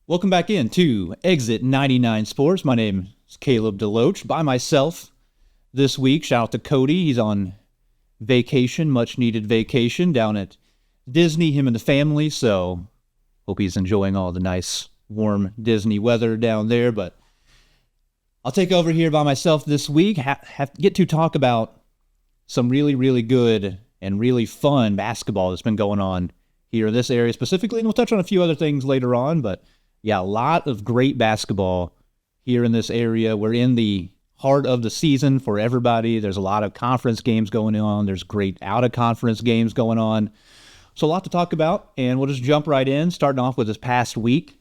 Welcome back in to Exit 99 Sports. My name is Caleb Deloach. By myself this week. Shout out to Cody. He's on vacation, much needed vacation down at Disney, him and the family. So hope he's enjoying all the nice, warm Disney weather down there. But I'll take over here by myself this week. Get to talk about some really, really good and really fun basketball that's been going on here in this area specifically. And we'll touch on a few other things later on, but yeah, a lot of great basketball here in this area. We're in the heart of the season for everybody. There's a lot of conference games going on. There's great out-of-conference games going on. So a lot to talk about, and we'll just jump right in, starting off with this past week.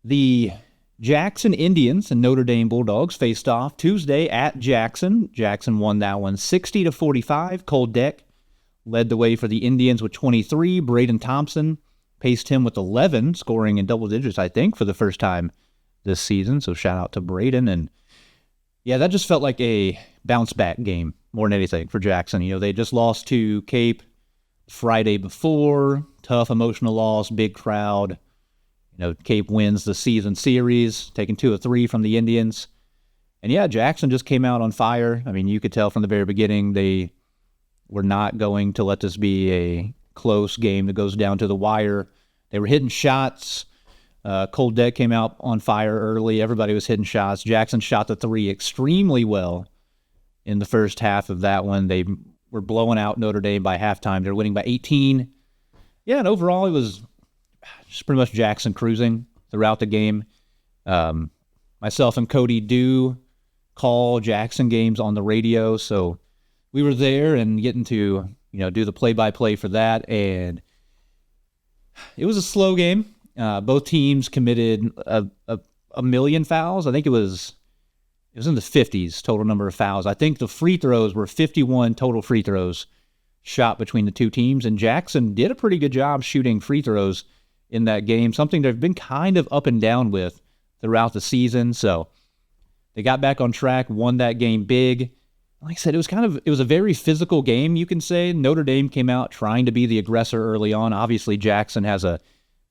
The Jackson Indians and Notre Dame Bulldogs faced off Tuesday at Jackson. Jackson won that one 60-45. Cole Deck led the way for the Indians with 23. Braden Thompson paced him with 11, scoring in double digits, I think, for the first time this season. So shout out to Braden. And yeah, that just felt like a bounce-back game more than anything for Jackson. You know, they just lost to Cape Friday before. Tough, emotional loss, big crowd. You know, Cape wins the season series, taking 2 of 3 from the Indians. And yeah, Jackson just came out on fire. I mean, you could tell from the very beginning they were not going to let this be a close game that goes down to the wire. They were hitting shots. Cole Deck came out on fire early. Everybody was hitting shots. Jackson shot the 3 extremely well in the first half of that one. They were blowing out Notre Dame by halftime. They're winning by 18. Yeah, and overall it was just pretty much Jackson cruising throughout the game. Myself and Cody do call Jackson games on the radio, so we were there and getting to do the play-by-play for that, and it was a slow game. Both teams committed a million fouls. I think it was in the 50s total number of fouls. I think the free throws were 51 total free throws shot between the two teams, and Jackson did a pretty good job shooting free throws in that game, something they've been kind of up and down with throughout the season. So they got back on track, won that game big. Like I said, it was a very physical game, you can say. Notre Dame came out trying to be the aggressor early on. Obviously, Jackson has a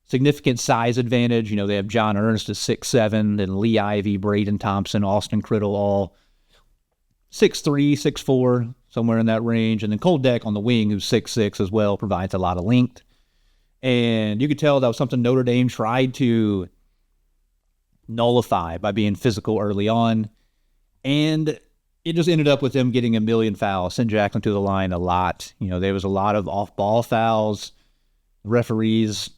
significant size advantage. You know, they have John Ernst at 6'7", and Lee Ivey, Braden Thompson, Austin Criddle, all 6'3", 6'4", somewhere in that range. And then Cole Deck on the wing, who's 6'6" as well, provides a lot of length. And you could tell that was something Notre Dame tried to nullify by being physical early on. And it just ended up with them getting a million fouls, sent Jackson to the line a lot. You know, there was a lot of off-ball fouls. The referees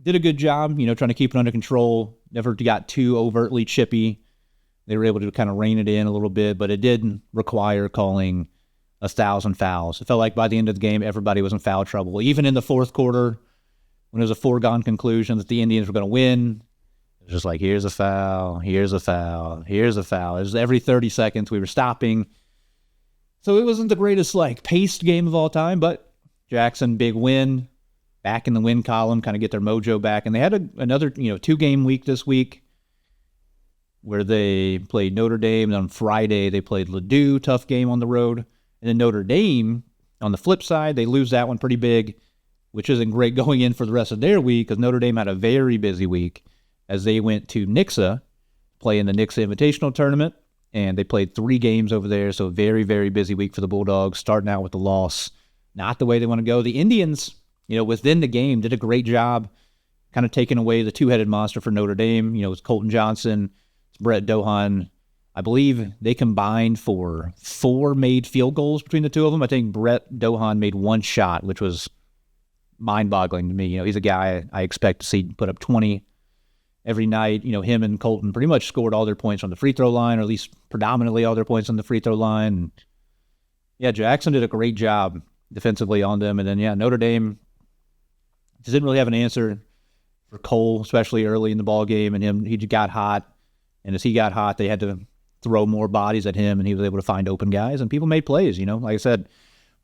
did a good job, trying to keep it under control. Never got too overtly chippy. They were able to kind of rein it in a little bit, but it did require calling 1,000 fouls. It felt like by the end of the game, everybody was in foul trouble. Even in the fourth quarter, when it was a foregone conclusion that the Indians were going to win, it was just like, here's a foul, here's a foul, here's a foul. It was every 30 seconds we were stopping. So it wasn't the greatest, paced game of all time, but Jackson, big win, back in the win column, kind of get their mojo back. And they had another, 2-game week this week where they played Notre Dame. And on Friday, they played Ladue, tough game on the road. And then Notre Dame, on the flip side, they lose that one pretty big, which isn't great going in for the rest of their week because Notre Dame had a very busy week as they went to Nixa, play in the Nixa Invitational Tournament, and they played 3 games over there, so very, very busy week for the Bulldogs, starting out with the loss. Not the way they want to go. The Indians, within the game, did a great job kind of taking away the two-headed monster for Notre Dame. It's Colton Johnson, it's Brett Dohan. I believe they combined for 4 made field goals between the two of them. I think Brett Dohan made 1 shot, which was mind-boggling to me. He's a guy I expect to see put up 20 every night. Him and Colton pretty much scored all their points on the free throw line, or at least predominantly all their points on the free throw line. And yeah, Jackson did a great job defensively on them. And then, Notre Dame just didn't really have an answer for Cole, especially early in the ball game. And he got hot. And as he got hot, they had to throw more bodies at him, and he was able to find open guys. And people made plays, Like I said,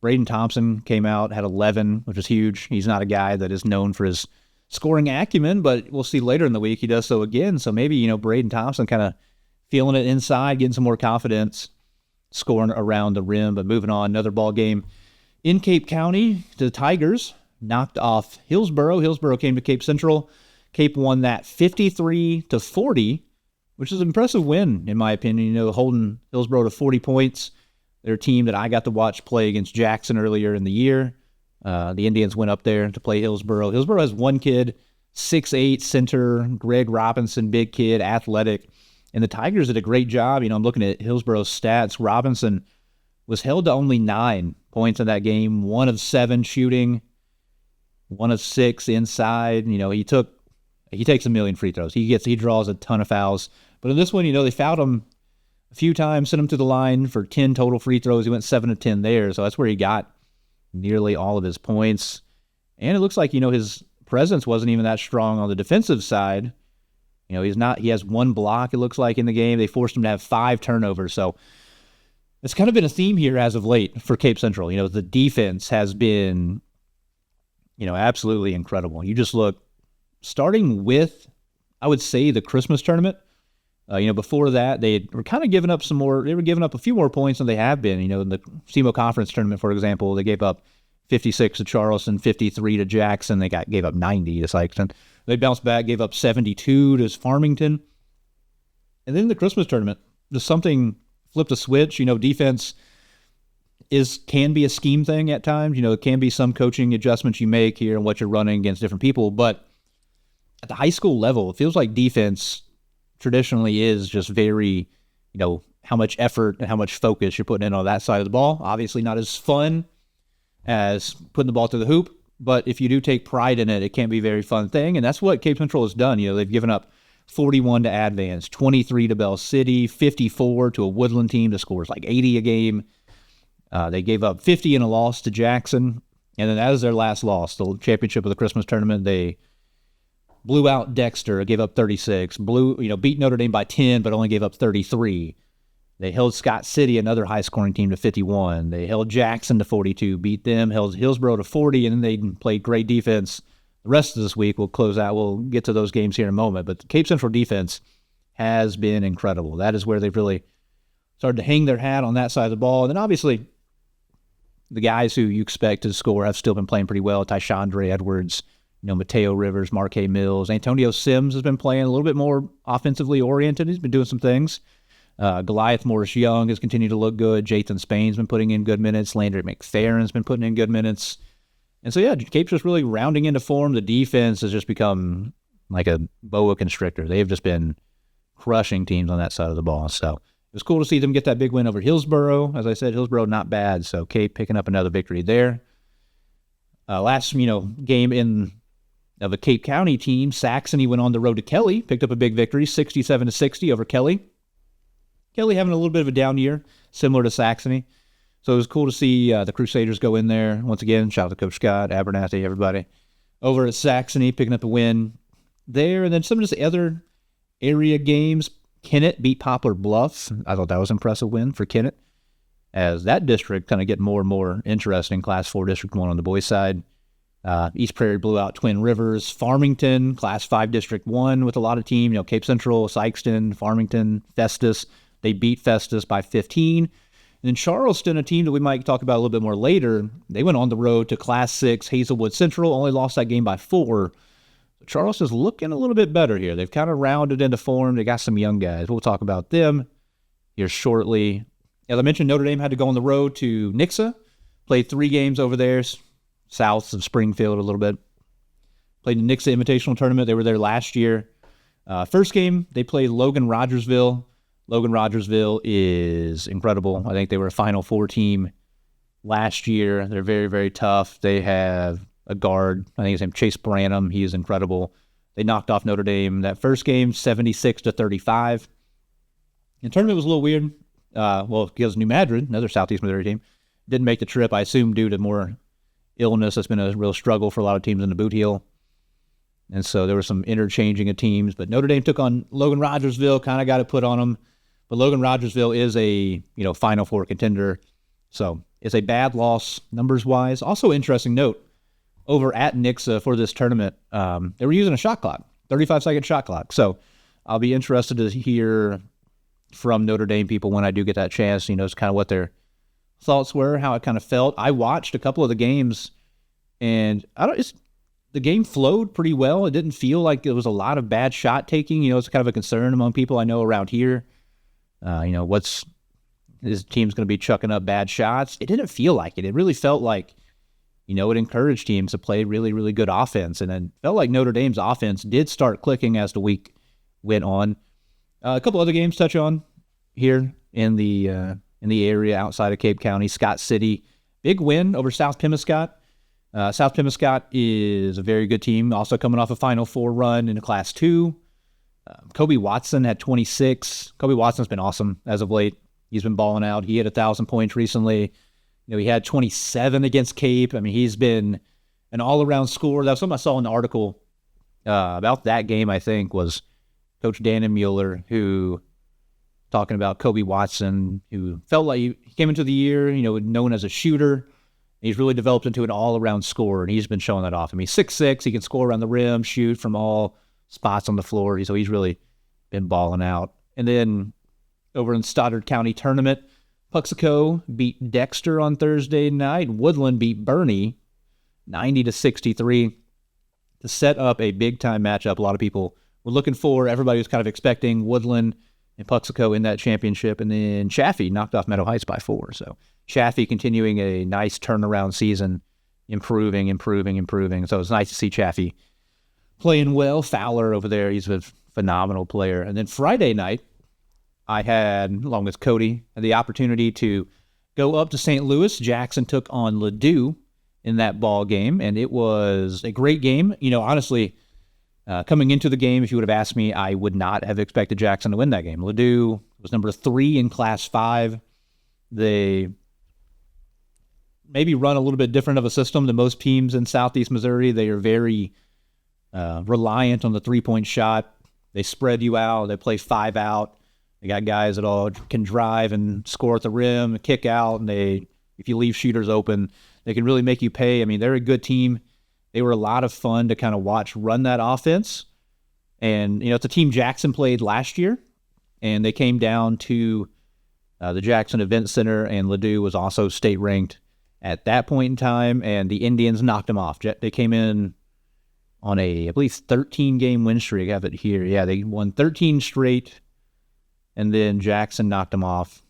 Braden Thompson came out, had 11, which is huge. He's not a guy that is known for his scoring acumen, but we'll see later in the week he does so again. So maybe, Braden Thompson kind of feeling it inside, getting some more confidence, scoring around the rim. But moving on, another ball game in Cape County. The Tigers knocked off Hillsboro. Hillsboro came to Cape Central. Cape won that 53-40, which is an impressive win, in my opinion. Holding Hillsborough to 40 points. They're a team that I got to watch play against Jackson earlier in the year. The Indians went up there to play Hillsborough. Hillsborough has one kid, 6'8", center, Greg Robinson, big kid, athletic. And the Tigers did a great job. I'm looking at Hillsborough's stats. Robinson was held to only 9 points in that game, 1 of 7 shooting, 1 of 6 inside. He takes a million free throws. He draws a ton of fouls. But in this one, they fouled him a few times, sent him to the line for 10 total free throws. He went 7 of 10 there. So that's where he got nearly all of his points. And it looks like, his presence wasn't even that strong on the defensive side. He has 1 block, it looks like, in the game. They forced him to have 5 turnovers. So it's kind of been a theme here as of late for Cape Central. The defense has been, absolutely incredible. You just look, starting with, I would say, the Christmas tournament. Before that, they were kind of giving up some more. They were giving up a few more points than they have been. In the SEMO Conference tournament, for example, they gave up 56 to Charleston, 53 to Jackson. They gave up 90 to Saxony. They bounced back, gave up 72 to Farmington. And then the Christmas tournament, just something flipped a switch. Defense can be a scheme thing at times. It can be some coaching adjustments you make here and what you're running against different people. But at the high school level, it feels like defense traditionally is just very, how much effort and how much focus you're putting in on that side of the ball. Obviously not as fun as putting the ball to the hoop, but if you do take pride in it, it can be a very fun thing. And that's what Cape Central has done. They've given up 41 to Advance, 23 to Bell City, 54 to a Woodland team that scores like 80 a game. They gave up 50 in a loss to Jackson. And then that was their last loss, the championship of the Christmas tournament. They blew out Dexter, gave up 36, beat Notre Dame by 10, but only gave up 33. They held Scott City, another high-scoring team, to 51. They held Jackson to 42, beat them, held Hillsborough to 40, and then they played great defense. The rest of this week, we'll close out. We'll get to those games here in a moment. But the Cape Central defense has been incredible. That is where they've really started to hang their hat on that side of the ball. And then obviously, the guys who you expect to score have still been playing pretty well. Tyshandre Edwards, Mateo Rivers, Marquez Mills. Antonio Sims has been playing a little bit more offensively oriented. He's been doing some things. Goliath Morris-Young has continued to look good. Jathan Spain's been putting in good minutes. Landry McFerrin's been putting in good minutes. And so, Cape's just really rounding into form. The defense has just become like a boa constrictor. They've just been crushing teams on that side of the ball. So it was cool to see them get that big win over Hillsborough. As I said, Hillsborough not bad. So Cape picking up another victory there. Last, game of a Cape County team, Saxony went on the road to Kelly, picked up a big victory, 67-60 over Kelly. Kelly having a little bit of a down year, similar to Saxony. So it was cool to see the Crusaders go in there. Once again, shout out to Coach Scott, Abernathy, everybody. Over at Saxony, picking up a win there. And then some of the other area games, Kennett beat Poplar Bluff. I thought that was an impressive win for Kennett, as that district kind of getting more and more interesting. Class 4 District 1 on the boys' side. East Prairie blew out Twin Rivers. Farmington, Class 5 District 1 with a lot of team. Cape Central, Sykeston, Farmington, Festus. They beat Festus by 15. And then Charleston, a team that we might talk about a little bit more later, they went on the road to Class 6 Hazelwood Central, only lost that game by 4. Charleston's looking a little bit better here. They've kind of rounded into form. They got some young guys. We'll talk about them here shortly. As I mentioned, Notre Dame had to go on the road to Nixa, played 3 games over there, south of Springfield a little bit. Played the Nixa Invitational Tournament. They were there last year. First game, they played Logan Rogersville. Logan Rogersville is incredible. I think they were a Final Four team last year. They're very, very tough. They have a guard. I think his name is Chase Branham. He is incredible. They knocked off Notre Dame that first game, 76-35. The tournament was a little weird. Because New Madrid, another Southeast Missouri team, didn't make the trip, I assume due to more illness. That's been a real struggle for a lot of teams in the Boot Heel. And so there was some interchanging of teams. But Notre Dame took on Logan Rogersville, kind of got it put on them. But Logan Rogersville is a Final Four contender. So it's a bad loss numbers-wise. Also, interesting note, over at Nixa for this tournament, they were using a shot clock, 35-second shot clock. So I'll be interested to hear from Notre Dame people when I do get that chance, it's kind of what their thoughts were, how it kind of felt. I watched a couple of the games, and the the game flowed pretty well. It didn't feel like there was a lot of bad shot taking. It's kind of a concern among people I know around here. What's his team's going to be chucking up bad shots? It didn't feel like it. It really felt like, it encouraged teams to play really, really good offense. And it felt like Notre Dame's offense did start clicking as the week went on. A couple other games to touch on here in the area outside of Cape County. Scott City, big win over South Pemiscot. South Pemiscot is a very good team, also coming off a Final Four run in Class 2. Kobe Watson had 26. Kobe Watson's been awesome as of late. He's been balling out. He had 1,000 points recently. He had 27 against Cape. I mean, he's been an all-around scorer. That was something I saw in the article about that game, I think, was Coach Dan Mueller, who talking about Kobe Watson, who felt like he came into the year, known as a shooter. He's really developed into an all-around scorer, and he's been showing that off. I mean, 6'6", he can score around the rim, shoot from all spots on the floor. So he's really been balling out. And then over in Stoddard County Tournament, Puxico beat Dexter on Thursday night. Woodland beat Bernie 90-63 to set up a big-time matchup. A lot of people were looking for. Everybody was kind of expecting Woodland and Puxico in that championship. And then Chaffee knocked off Meadow Heights by 4. So Chaffee continuing a nice turnaround season, improving. So it's nice to see Chaffee playing well. Fowler over there, he's a phenomenal player. And then Friday night, I had, along with Cody, the opportunity to go up to St. Louis. Jackson took on Ladue in that ball game, and it was a great game. Honestly, coming into the game, if you would have asked me, I would not have expected Jackson to win that game. Ladue was number 3 in Class 5. They maybe run a little bit different of a system than most teams in Southeast Missouri. They are very reliant on the three-point shot. They spread you out. They play 5 out. They got guys that all can drive and score at the rim, kick out, and if you leave shooters open, they can really make you pay. I mean, they're a good team. They were a lot of fun to kind of watch run that offense. And, it's a team Jackson played last year, and they came down to the Jackson Event Center, and Ladue was also state-ranked at that point in time, and the Indians knocked them off. They came in on I believe, 13-game win streak. I have it here. Yeah, they won 13 straight. And then Jackson knocked them off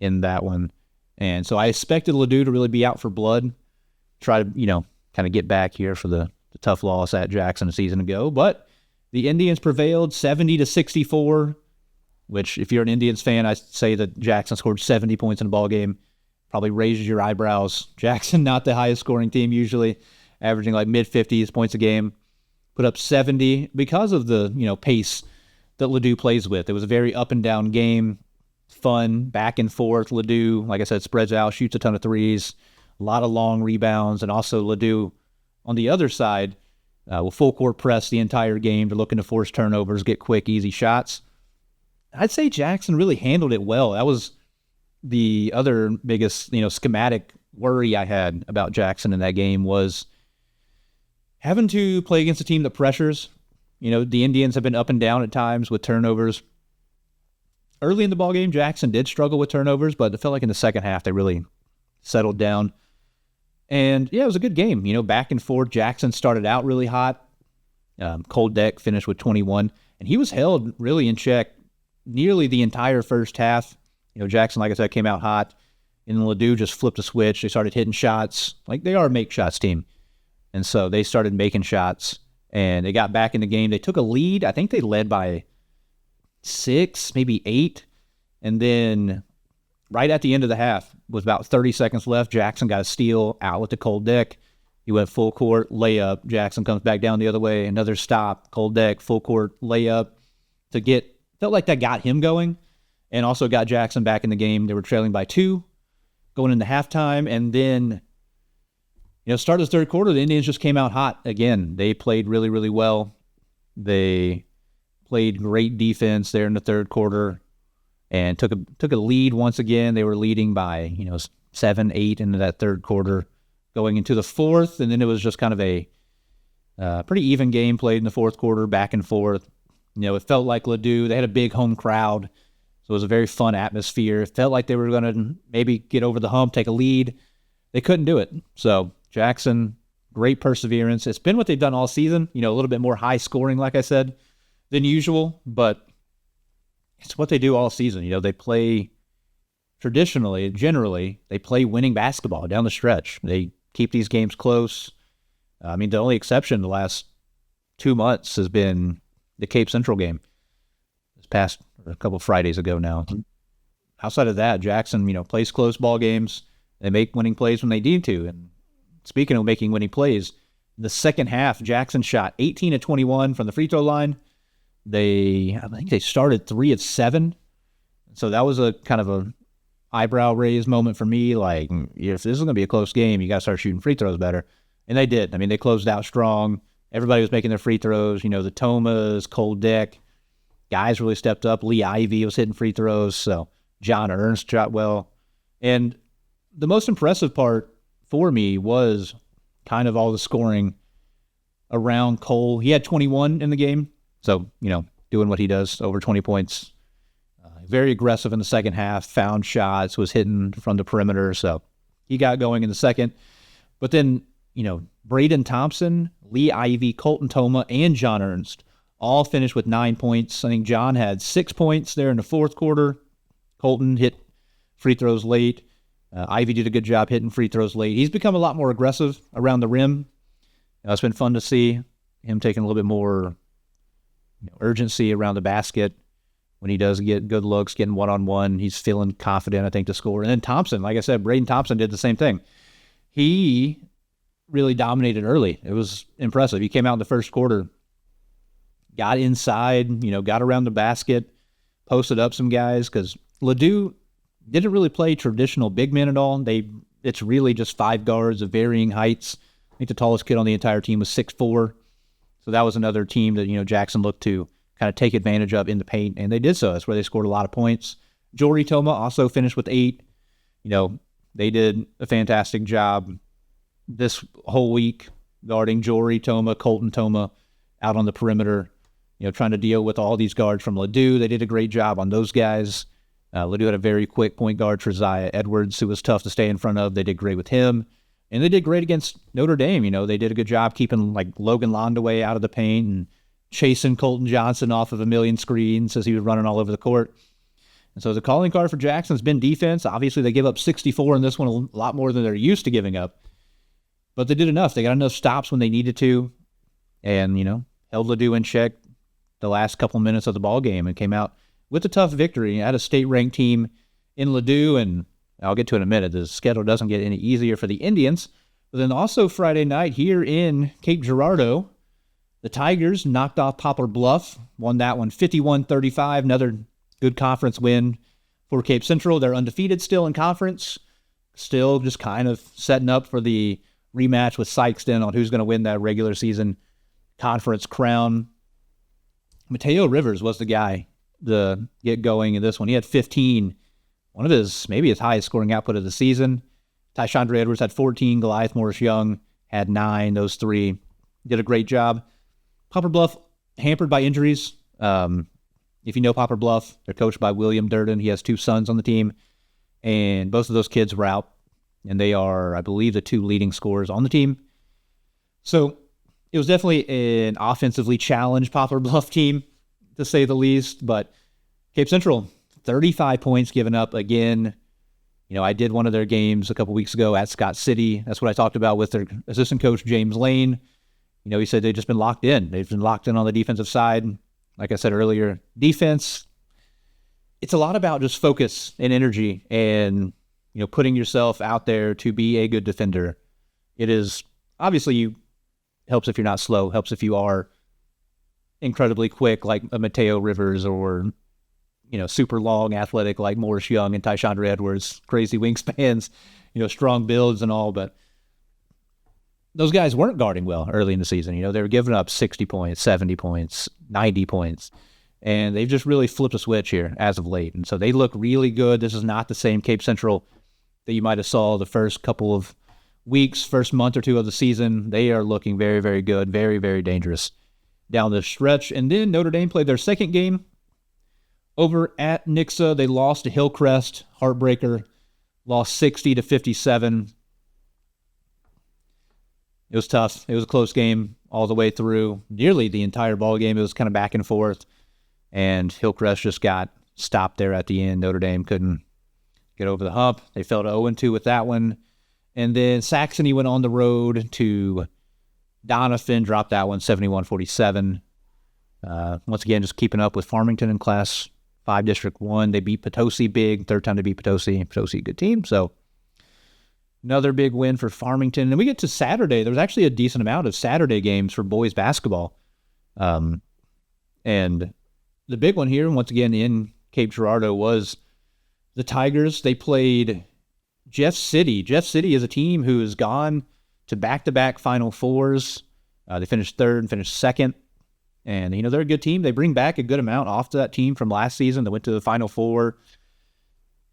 in that one. And so I expected Ladue to really be out for blood, try to, kind of get back here for the tough loss at Jackson a season ago. But the Indians prevailed 70-64, which if you're an Indians fan, I say that Jackson scored 70 points in a ball game. Probably raises your eyebrows. Jackson, not the highest scoring team usually, averaging like mid-50s points a game. Put up 70 because of the, pace that Ladue plays with. It was a very up and down game, fun, back and forth. Ladue, like I said, spreads out, shoots a ton of threes, a lot of long rebounds, and also Ladue on the other side will full court press the entire game. They're looking to force turnovers, get quick, easy shots. I'd say Jackson really handled it well. That was the other biggest, schematic worry I had about Jackson in that game was having to play against a team that pressures. The Indians have been up and down at times with turnovers. Early in the ballgame, Jackson did struggle with turnovers, but it felt like in the second half they really settled down. And, yeah, it was a good game. Back and forth. Jackson started out really hot. Cold Deck finished with 21. And he was held really in check nearly the entire first half. Jackson, like I said, came out hot. And Ladue just flipped a switch. They started hitting shots. Like, they are a make-shots team. And so they started making shots. And they got back in the game. They took a lead. I think they led by 6, maybe 8. And then right at the end of the half, with about 30 seconds left, Jackson got a steal, outlet to Cold Deck. He went full court, layup. Jackson comes back down the other way. Another stop, Cold Deck, full court, layup. Felt like that got him going and also got Jackson back in the game. They were trailing by 2 going into halftime. And then, start of the third quarter, the Indians just came out hot again. They played really, really well. They played great defense there in the third quarter and took a lead once again. They were leading by 7, 8 into that third quarter, going into the fourth, and then it was just kind of a pretty even game played in the fourth quarter, back and forth. It felt like Ladue. They had a big home crowd, so it was a very fun atmosphere. It felt like they were going to maybe get over the hump, take a lead. They couldn't do it. So Jackson, great perseverance. It's been what they've done all season, a little bit more high scoring, like I said, than usual, but it's what they do all season. They play generally, they play winning basketball down the stretch. They keep these games close. The only exception the last 2 months has been the Cape Central game this past a couple Fridays ago now. Outside of that, Jackson, plays close ball games. They make winning plays when they need to. And speaking of making winning plays, the second half, Jackson shot 18 of 21 from the free throw line. I think they started 3 of 7. So that was a kind of a eyebrow raise moment for me. Like, if this is going to be a close game, you got to start shooting free throws better. And they did. They closed out strong. Everybody was making their free throws. The Thomas, Cole Dick, guys really stepped up. Lee Ivy was hitting free throws. So John Ernst shot well. And the most impressive part for me was kind of all the scoring around Cole. He had 21 in the game. So, doing what he does, over 20 points. Very aggressive in the second half, found shots, was hitting from the perimeter. So he got going in the second. But then, Braden Thompson, Lee Ivy, Colton Toma, and John Ernst all finished with 9 points. I think John had 6 points there in the fourth quarter. Colton hit free throws late. Ivy did a good job hitting free throws late. He's become a lot more aggressive around the rim. It's been fun to see him taking a little bit more urgency around the basket. When he does get good looks, getting one-on-one, he's feeling confident, I think, to score. And then Thompson, like I said, Braden Thompson did the same thing. He really dominated early. It was impressive. He came out in the first quarter, got inside, got around the basket, posted up some guys, because Ladue didn't really play traditional big men at all. It's really just 5 guards of varying heights. I think the tallest kid on the entire team was 6'4". So that was another team that, Jackson looked to kind of take advantage of in the paint, and they did so. That's where they scored a lot of points. Jory Toma also finished with 8. They did a fantastic job this whole week guarding Jory Toma, Colton Toma out on the perimeter, trying to deal with all these guards from Ladue. They did a great job on those guys. Ladue had a very quick point guard, Treziah Edwards, who was tough to stay in front of. They did great with him. And they did great against Notre Dame. They did a good job keeping Logan Londaway out of the paint and chasing Colton Johnson off of a million screens as he was running all over the court. And so the calling card for Jackson's been defense. Obviously, they gave up 64 in this one, a lot more than they're used to giving up. But they did enough. They got enough stops when they needed to and, held Ladue in check the last couple minutes of the ball game and came out with a tough victory. Had a state-ranked team in Ladue, and I'll get to it in a minute. The schedule doesn't get any easier for the Indians. But then also Friday night here in Cape Girardeau, the Tigers knocked off Poplar Bluff, won that one 51-35, another good conference win for Cape Central. They're undefeated still in conference, still just kind of setting up for the rematch with Sykeston on who's going to win that regular season conference crown. Mateo Rivers was the guy to get going in this one. He had 15, one of his highest scoring output of the season. Tyshandra Edwards had 14, Goliath Morris-Young had 9. Those 3 did a great job. Poplar Bluff hampered by injuries. If you know Poplar Bluff, they're coached by William Durden. He has 2 sons on the team, and both of those kids were out, and they are, I believe, the 2 leading scorers on the team. So it was definitely an offensively challenged Poplar Bluff team, to say the least, but Cape Central, 35 points given up again. I did one of their games a couple weeks ago at Scott City. That's what I talked about with their assistant coach, James Lane. He said they've just been locked in. They've been locked in on the defensive side. Like I said earlier, defense, it's a lot about just focus and energy and, putting yourself out there to be a good defender. It is, obviously, helps if you're not slow, helps if you are incredibly quick like a Mateo Rivers or, super long, athletic like Morris-Young and Tyshandra Edwards, crazy wingspans, strong builds and all, but those guys weren't guarding well early in the season. They were giving up 60 points, 70 points, 90 points. And they've just really flipped a switch here as of late. And so they look really good. This is not the same Cape Central that you might have saw the first couple of weeks, first month or 2 of the season. They are looking very, very good, very, very dangerous down the stretch. And then Notre Dame played their second game over at Nixa. They lost to Hillcrest, heartbreaker, lost 60-57. It was tough. It was a close game all the way through. Nearly the entire ball game, it was kind of back and forth. And Hillcrest just got stopped there at the end. Notre Dame couldn't get over the hump. They fell to 0-2 with that one. And then Saxony went on the road to Doniphan, dropped that one 71-47. Once again, just keeping up with Farmington in Class 5 District 1. They beat Potosi big, third time to beat Potosi. Potosi, a good team. So another big win for Farmington. And we get to Saturday. There was actually a decent amount of Saturday games for boys basketball. And the big one here, once again, in Cape Girardeau was the Tigers. They played Jeff City. Jeff City is a team who has gone to back-to-back Final Fours. They finished third and finished second. And, they're a good team. They bring back a good amount off to that team from last season that went to the Final Four.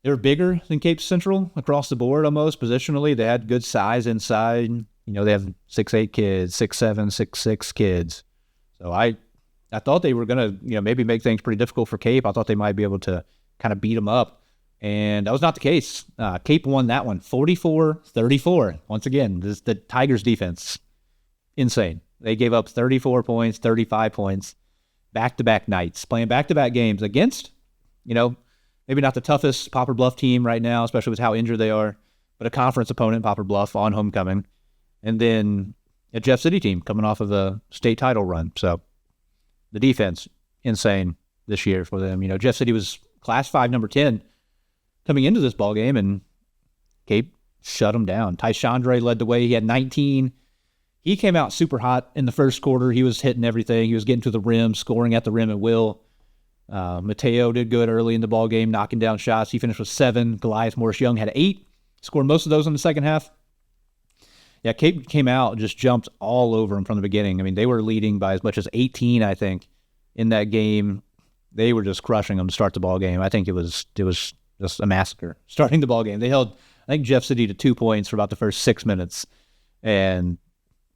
They were bigger than Cape Central across the board almost positionally. They had good size inside. They have 6'8" kids, 6'7", 6'6" kids. So I thought they were going to, maybe make things pretty difficult for Cape. I thought they might be able to kind of beat them up. And that was not the case. Cape won that one, 44-34. Once again, the Tigers defense, insane. They gave up 34 points, 35 points, back-to-back nights, playing back-to-back games against, maybe not the toughest Poplar Bluff team right now, especially with how injured they are, but a conference opponent, Poplar Bluff, on homecoming. And then a Jeff City team coming off of a state title run. So the defense, insane this year for them. Jeff City was Class 5, number 10 coming into this ball game, and Cape shut them down. Tyshandre led the way. He had 19. He came out super hot in the first quarter. He was hitting everything. He was getting to the rim, scoring at the rim at will. Mateo did good early in the ball game, knocking down shots. He finished with 7. Goliath Morris Young had 8. Scored most of those in the second half. Yeah, Cape came out, just jumped all over them from the beginning. I mean, they were leading by as much as 18, I think, in that game. They were just crushing them to start the ball game. I think it was just a massacre starting the ball game. They held, I think, Jeff City to 2 points for about the first 6 minutes and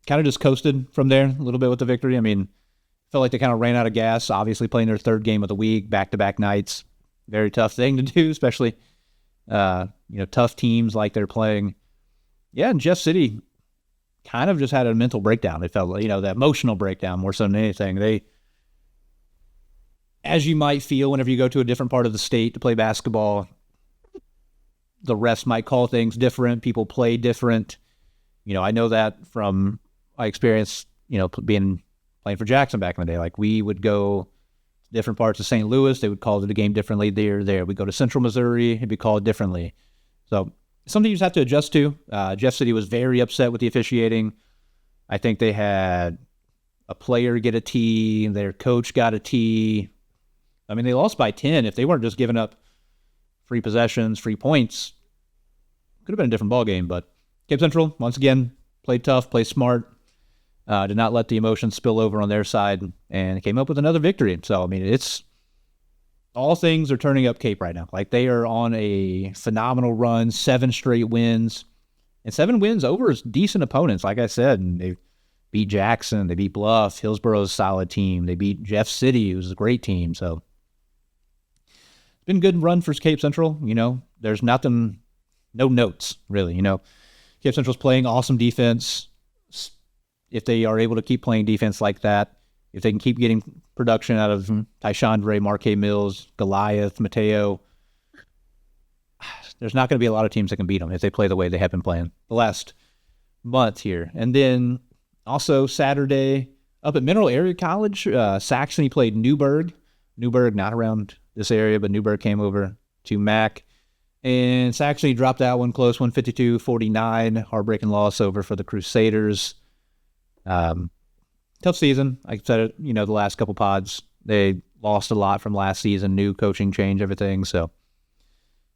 kind of just coasted from there a little bit with the victory. I mean, felt like they kind of ran out of gas, obviously playing their third game of the week, back-to-back nights. Very tough thing to do, especially, tough teams like they're playing. Yeah, and Jeff City kind of just had a mental breakdown. It felt, that emotional breakdown more so than anything. They, as you might feel whenever you go to a different part of the state to play basketball, the refs might call things different. People play different. I know that from my experience, playing for Jackson back in the day. Like, we would go to different parts of St. Louis. They would call the game differently there. We go to Central Missouri. It'd be called differently. So something you just have to adjust to. Jeff City was very upset with the officiating. I think they had a player get a tee. Their coach got a tee. I mean, they lost by 10. If they weren't just giving up free possessions, free points, could have been a different ballgame. But Cape Central, once again, played tough, played smart, did not let the emotions spill over on their side, and came up with another victory. So, I mean, it's all things are turning up Cape right now. Like, they are on a phenomenal run, 7 straight wins, and 7 wins over decent opponents, like I said. And they beat Jackson, they beat Bluff, Hillsboro's a solid team. They beat Jeff City, who's a great team. So it's been a good run for Cape Central. There's nothing, no notes, really. Cape Central's playing awesome defense. If they are able to keep playing defense like that, if they can keep getting production out of Tyshandre, Marquez Mills, Goliath, Mateo, there's not going to be a lot of teams that can beat them if they play the way they have been playing the last month here. And then also Saturday up at Mineral Area College, Saxony played Newburgh. Newburgh, not around this area, but Newburgh came over to MAC. And Saxony dropped that one close, 152-49. Heartbreaking loss over for the Crusaders. Tough season. I said it, the last couple pods. They lost a lot from last season. New coaching change, everything. So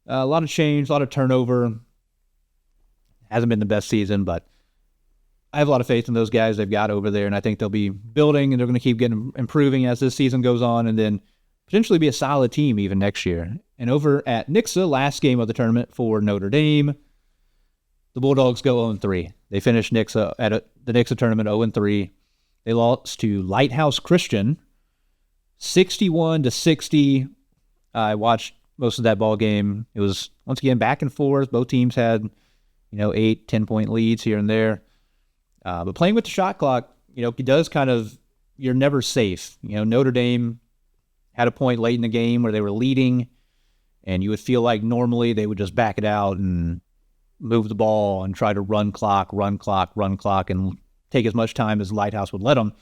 a lot of change, a lot of turnover. Hasn't been the best season, but I have a lot of faith in those guys they've got over there, and I think they'll be building, and they're going to keep improving as this season goes on, and then potentially be a solid team even next year. And over at Nixa, last game of the tournament for Notre Dame, the Bulldogs go 0-3. They finished Nixa at the Nixa tournament 0-3. They lost to Lighthouse Christian, 61-60. I watched most of that ball game. It was, once again, back and forth. Both teams had, 8, 10-point leads here and there. But playing with the shot clock, it does kind of, you're never safe. Notre Dame had a point late in the game where they were leading, and you would feel like normally they would just back it out and move the ball and try to run clock, and take as much time as Lighthouse would let them.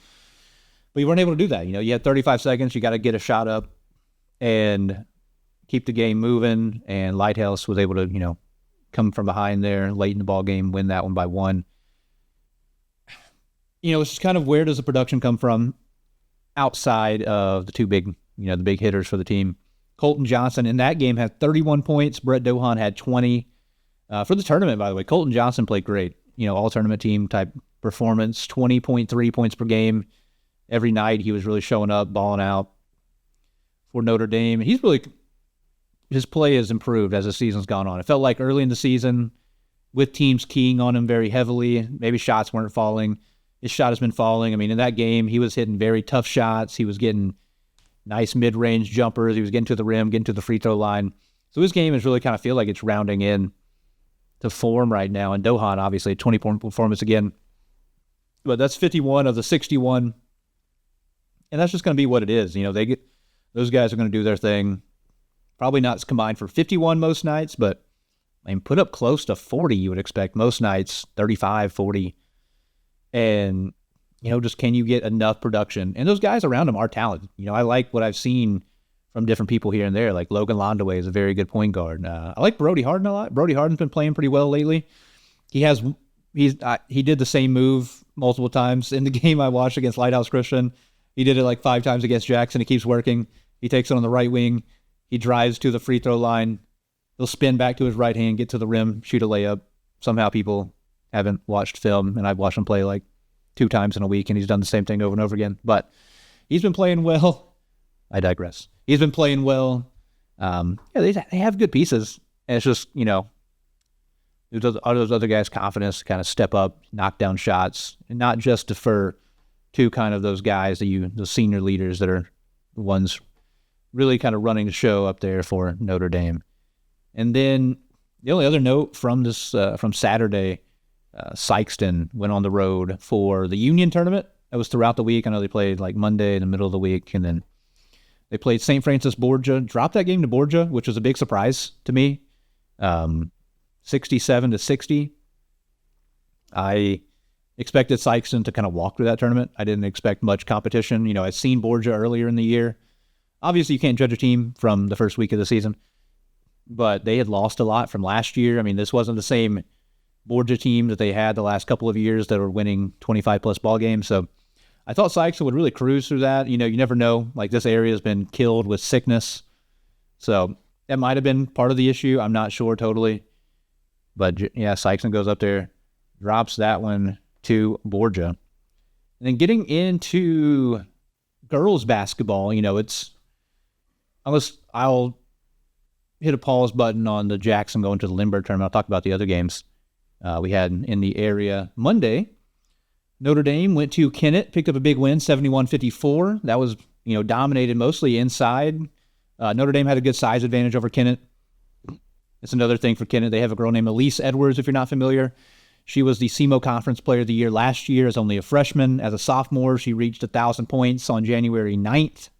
But you weren't able to do that. You had 35 seconds. You got to get a shot up and keep the game moving. And Lighthouse was able to, come from behind there late in the ball game, win that one by 1. It's just kind of, where does the production come from outside of the two big, the big hitters for the team? Colton Johnson in that game had 31 points. Brett Dohan had 20. For the tournament, by the way, Colton Johnson played great. All tournament team type performance, 20.3 points per game. Every night he was really showing up, balling out for Notre Dame. His play has improved as the season's gone on. It felt like early in the season, with teams keying on him very heavily, maybe shots weren't falling. His shot has been falling. I mean, in that game, he was hitting very tough shots. He was getting nice mid-range jumpers. He was getting to the rim, getting to the free throw line. So his game is really kind of feel like it's rounding in to form right now. And Dohan, obviously, a 20-point performance again. But that's 51 of the 61. And that's just going to be what it is. Those guys are going to do their thing. Probably not combined for 51 most nights, but put up close to 40, you would expect most nights, 35, 40. And, just can you get enough production? And those guys around him are talented. I like what I've seen from different people here and there. Like Logan Londaway is a very good point guard. I like Brody Harden a lot. Brody Harden's been playing pretty well lately. He did the same move multiple times in the game I watched against Lighthouse Christian. He did it like 5 times against Jackson. He keeps working. He takes it on the right wing. He drives to the free throw line. He'll spin back to his right hand, get to the rim, shoot a layup. Somehow people haven't watched film, and I've watched him play like 2 times in a week, and he's done the same thing over and over again. But he's been playing well. I digress. He's been playing well. They have good pieces. And it's just, those other guys' confidence kind of step up, knock down shots, and not just defer to kind of those guys, the senior leaders that are the ones really kind of running the show up there for Notre Dame. And then the only other note from this from Saturday, Saxton went on the road for the Union tournament. That was throughout the week. I know they played like Monday in the middle of the week, and then they played St. Francis Borgia. Dropped that game to Borgia, which was a big surprise to me. 67-60. I expected Saxton to kind of walk through that tournament. I didn't expect much competition. I'd seen Borgia earlier in the year. Obviously, you can't judge a team from the first week of the season, but they had lost a lot from last year. I mean, this wasn't the same Borgia team that they had the last couple of years that were winning 25-plus ball games. So I thought Saxton would really cruise through that. You never know. Like, this area has been killed with sickness. So that might have been part of the issue. I'm not sure totally. But, yeah, Saxton goes up there, drops that one to Borgia. And then getting into girls basketball, I'll hit a pause button on the Jackson going to the Lindbergh tournament. I'll talk about the other games we had in the area. Monday, Notre Dame went to Kennett, picked up a big win, 71-54. That was, dominated mostly inside. Notre Dame had a good size advantage over Kennett. It's another thing for Kennett. They have a girl named Elise Edwards, if you're not familiar. She was the SEMO Conference Player of the Year last year as only a freshman. As a sophomore, she reached 1,000 points on January 9th.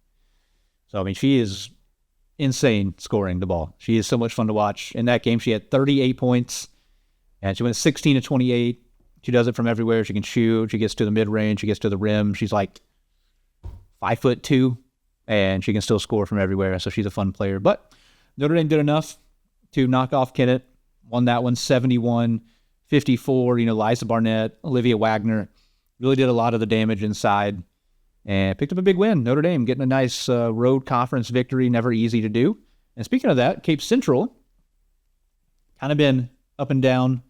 So, she is insane scoring the ball. She is so much fun to watch. In that game, she had 38 points, and she went 16-28. She does it from everywhere. She can shoot. She gets to the mid-range. She gets to the rim. She's like 5'2", and she can still score from everywhere. So she's a fun player. But Notre Dame did enough to knock off Kennett. Won that one 71-54. Liza Barnett, Olivia Wagner really did a lot of the damage inside and picked up a big win. Notre Dame getting a nice road conference victory. Never easy to do. And speaking of that, Cape Central kind of been up and down.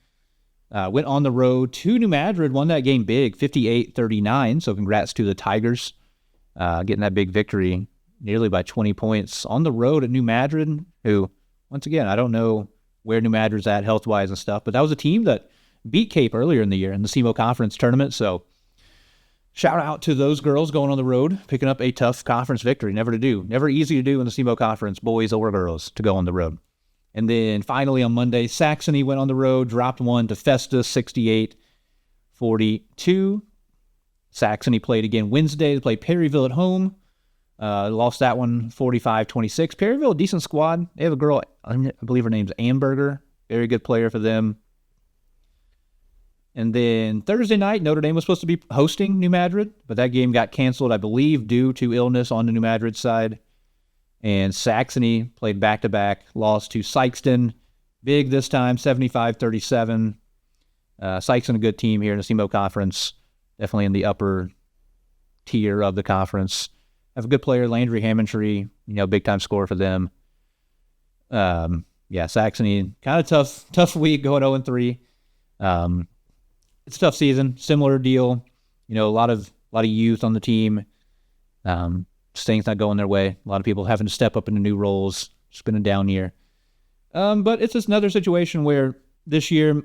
Went on the road to New Madrid, won that game big, 58-39. So congrats to the Tigers getting that big victory, nearly by 20 points on the road at New Madrid, who, once again, I don't know where New Madrid's at health-wise and stuff, but that was a team that beat Cape earlier in the year in the SEMO Conference tournament. So shout out to those girls going on the road, picking up a tough conference victory. Never easy to do in the SEMO Conference, boys or girls, to go on the road. And then finally on Monday, Saxony went on the road, dropped one to Festus, 68-49. 42. Saxony played again Wednesday. They played Perryville at home. Lost that one 45-26. Perryville, decent squad. They have a girl, I believe her name's Amberger. Very good player for them. And then Thursday night, Notre Dame was supposed to be hosting New Madrid, but that game got canceled, I believe, due to illness on the New Madrid side. And Saxony played back-to-back, lost to Sykeston. Big this time, 75-37. Sykeston, a good team here in the SEMO Conference. Definitely in the upper tier of the conference. Have a good player, Landry Hammondtree, big-time scorer for them. Saxony, kind of tough week going 0-3. It's a tough season, similar deal. A lot of youth on the team. Things not going their way. A lot of people having to step up into new roles. It's been a down year. But it's just another situation where this year,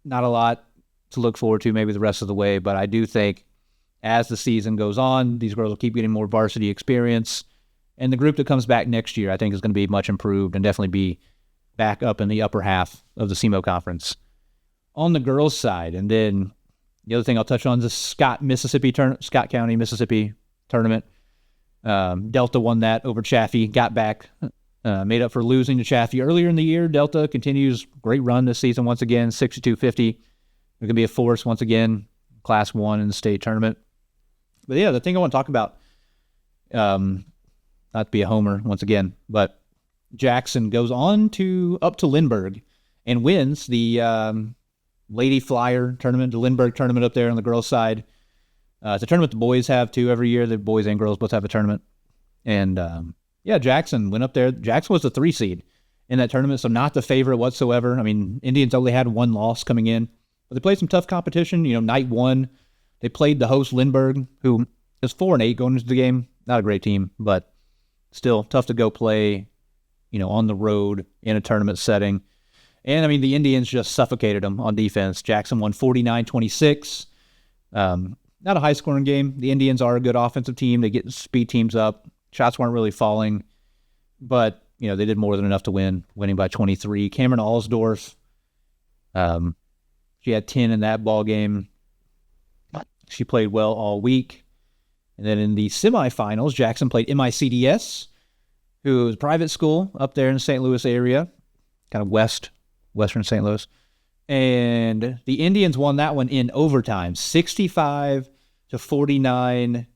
not a lot to look forward to maybe the rest of the way, but I do think as the season goes on, these girls will keep getting more varsity experience, and the group that comes back next year I think is going to be much improved and definitely be back up in the upper half of the SEMO Conference. On the girls' side, and then the other thing I'll touch on is the Scott County, Mississippi tournament. Delta won that over Chaffee, got back, made up for losing to Chaffee earlier in the year. Delta continues great run this season once again, 62-50. They're going to be a force once again, Class 1 in the state tournament. But yeah, the thing I want to talk about, not to be a homer once again, but Jackson goes on up to Lindbergh and wins the Lady Flyer tournament, the Lindbergh tournament up there on the girls' side. It's a tournament the boys have too every year. The boys and girls both have a tournament. And Jackson went up there. Jackson was the 3 seed in that tournament, so not the favorite whatsoever. I mean, Indians only had 1 loss coming in. But they played some tough competition. Night 1, they played the host Lindbergh, who is 4-8 going into the game. Not a great team, but still tough to go play, on the road in a tournament setting. And, I mean, the Indians just suffocated them on defense. Jackson won 49-26. Not a high-scoring game. The Indians are a good offensive team. They get speed teams up. Shots weren't really falling. But, they did more than enough to win, winning by 23. Cameron Alsdorf, she had 10 in that ball game. She played well all week. And then in the semifinals, Jackson played MICDS, who is a private school up there in the St. Louis area, kind of western St. Louis. And the Indians won that one in overtime, 65-49.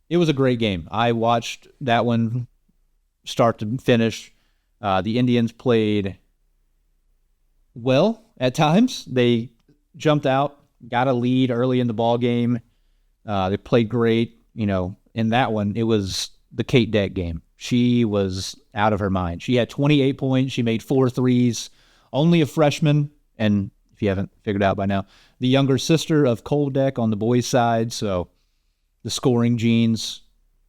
It was a great game. I watched that one start to finish. The Indians played well at times. They jumped out, got a lead early in the ball game. They played great. In that one, it was the Kate Deck game. She was out of her mind. She had 28 points. She made 4 threes. Only a freshman, and if you haven't figured out by now, the younger sister of Cole Deck on the boys' side. So the scoring genes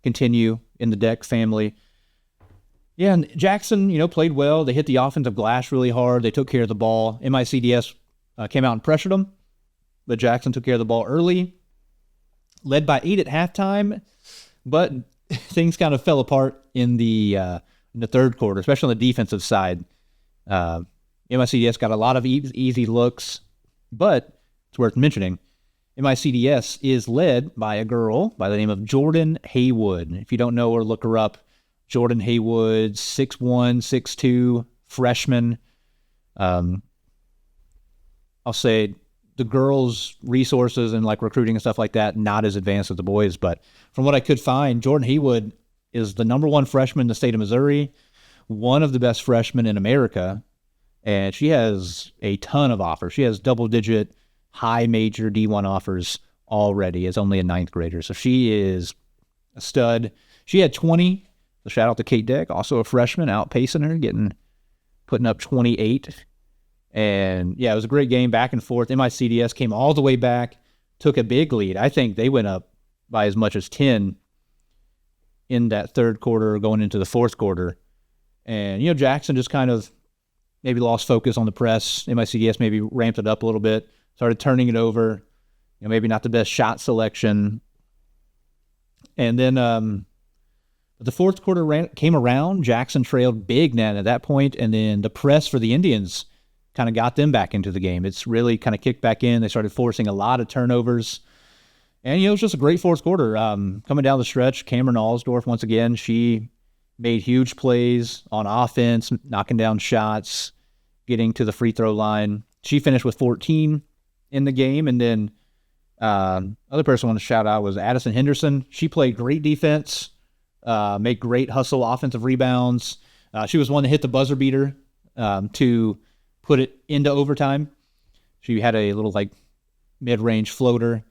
continue in the Deck family. Yeah, and Jackson, played well. They hit the offensive glass really hard. They took care of the ball. MICDS came out and pressured them, but Jackson took care of the ball early. Led by 8 at halftime, but things kind of fell apart in the third quarter, especially on the defensive side. MICDS got a lot of easy looks, but it's worth mentioning, MICDS is led by a girl by the name of Jordan Haywood. If you don't know her, look her up. Jordan Haywood, 6'1", 6'2", freshman. I'll say the girls' resources and recruiting and stuff like that, not as advanced as the boys, but from what I could find, Jordan Haywood is the number 1 freshman in the state of Missouri, one of the best freshmen in America, and she has a ton of offers. She has double-digit, high major D1 offers already as only a 9th grader, so she is a stud. She had 20, so shout out to Kate Deck, also a freshman, outpacing her, putting up 28. And yeah, it was a great game, back and forth. MICDS came all the way back, took a big lead. I think they went up by as much as 10 in that third quarter going into the fourth quarter. And, Jackson just kind of maybe lost focus on the press. MICDS maybe ramped it up a little bit, started turning it over, maybe not the best shot selection. And then the fourth quarter came around. Jackson trailed big net at that point, and then the press for the Indians kind of got them back into the game. It's really kind of kicked back in. They started forcing a lot of turnovers. And, it was just a great fourth quarter. Coming down the stretch, Cameron Allsdorf, once again, she made huge plays on offense, knocking down shots, getting to the free throw line. She finished with 14 in the game. And then other person I want to shout out was Addison Henderson. She played great defense, made great hustle offensive rebounds. She was one that hit the buzzer beater to put it into overtime. She had a little mid-range floater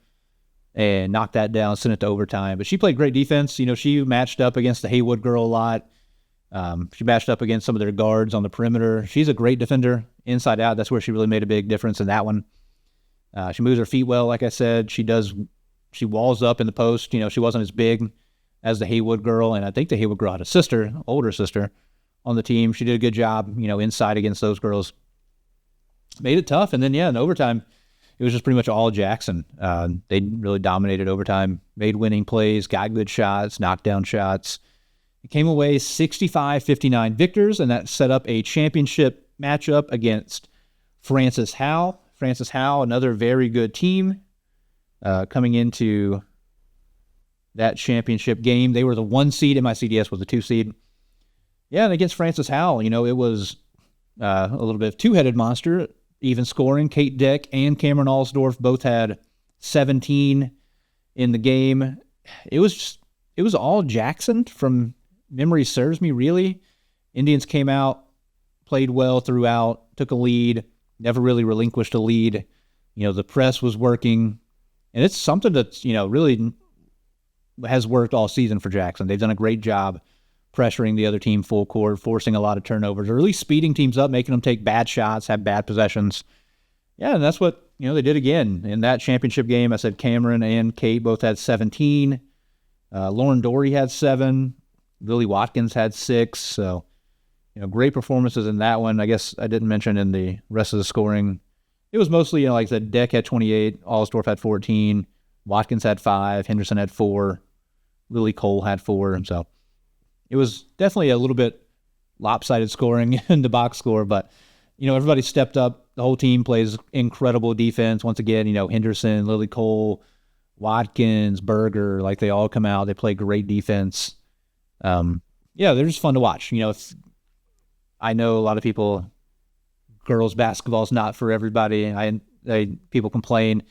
and knocked that down, sent it to overtime. But she played great defense. She matched up against the Haywood girl a lot. She matched up against some of their guards on the perimeter. She's a great defender inside out. That's where she really made a big difference in that one. She moves her feet well, like I said. She walls up in the post. She wasn't as big as the Haywood girl, and I think the Haywood girl had a sister, older sister, on the team. She did a good job, inside against those girls. Made it tough, and then, in overtime, it was just pretty much all Jackson. They really dominated overtime, made winning plays, got good shots, knocked down shots. It came away 65-59 victors, and that set up a championship matchup against Francis Howell. Francis Howell, another very good team, coming into that championship game. They were the 1 seed. MICDS was the 2 seed. Yeah, and against Francis Howell, it was a little bit of two-headed monster. Even scoring, Kate Deck and Cameron Allsdorf both had 17 in the game. It was all Jackson from memory serves me, really. Indians came out, played well throughout, took a lead, never really relinquished a lead. The press was working, and it's something that's, really has worked all season for Jackson. They've done a great job pressuring the other team full court, forcing a lot of turnovers, or at least speeding teams up, making them take bad shots, have bad possessions. Yeah, and that's what, they did again. In that championship game, I said Cameron and Kate both had 17. Lauren Dory had 7. Lily Watkins had 6. So, great performances in that one. I guess I didn't mention in the rest of the scoring. It was mostly, like I said, Deck had 28, Allsdorf had 14, Watkins had 5, Henderson had 4, Lily Cole had 4, and so it was definitely a little bit lopsided scoring in the box score, but, everybody stepped up. The whole team plays incredible defense. Once again, Henderson, Lily Cole, Watkins, Berger, they all come out. They play great defense. They're just fun to watch. I know a lot of people, girls basketball is not for everybody. People complain.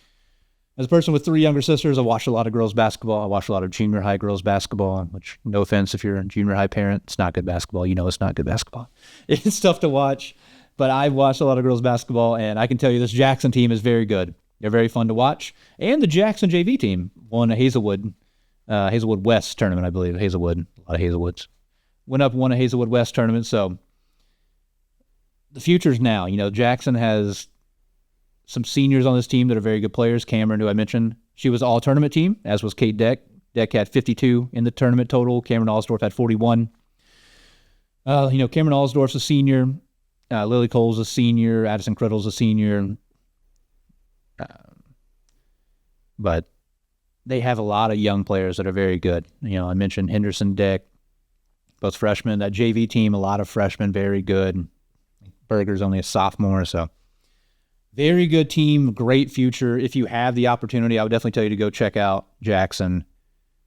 As a person with 3 younger sisters, I watch a lot of girls basketball. I watch a lot of junior high girls basketball, which, no offense if you're a junior high parent, it's not good basketball. It's not good basketball. It's tough to watch, but I've watched a lot of girls basketball, and I can tell you this Jackson team is very good. They're very fun to watch. And the Jackson JV team won a Hazelwood West tournament, I believe. Hazelwood, a lot of Hazelwoods. Went up and won a Hazelwood West tournament, so the future's now. Jackson has some seniors on this team that are very good players. Cameron, who I mentioned, she was all-tournament team, as was Kate Deck. Deck had 52 in the tournament total. Cameron Allsdorf had 41. Cameron Allsdorf's a senior. Lily Cole's a senior. Addison Criddle's a senior. But they have a lot of young players that are very good. I mentioned Henderson, Deck, both freshmen. That JV team, a lot of freshmen, very good. Berger's only a sophomore, so very good team, great future. If you have the opportunity, I would definitely tell you to go check out Jackson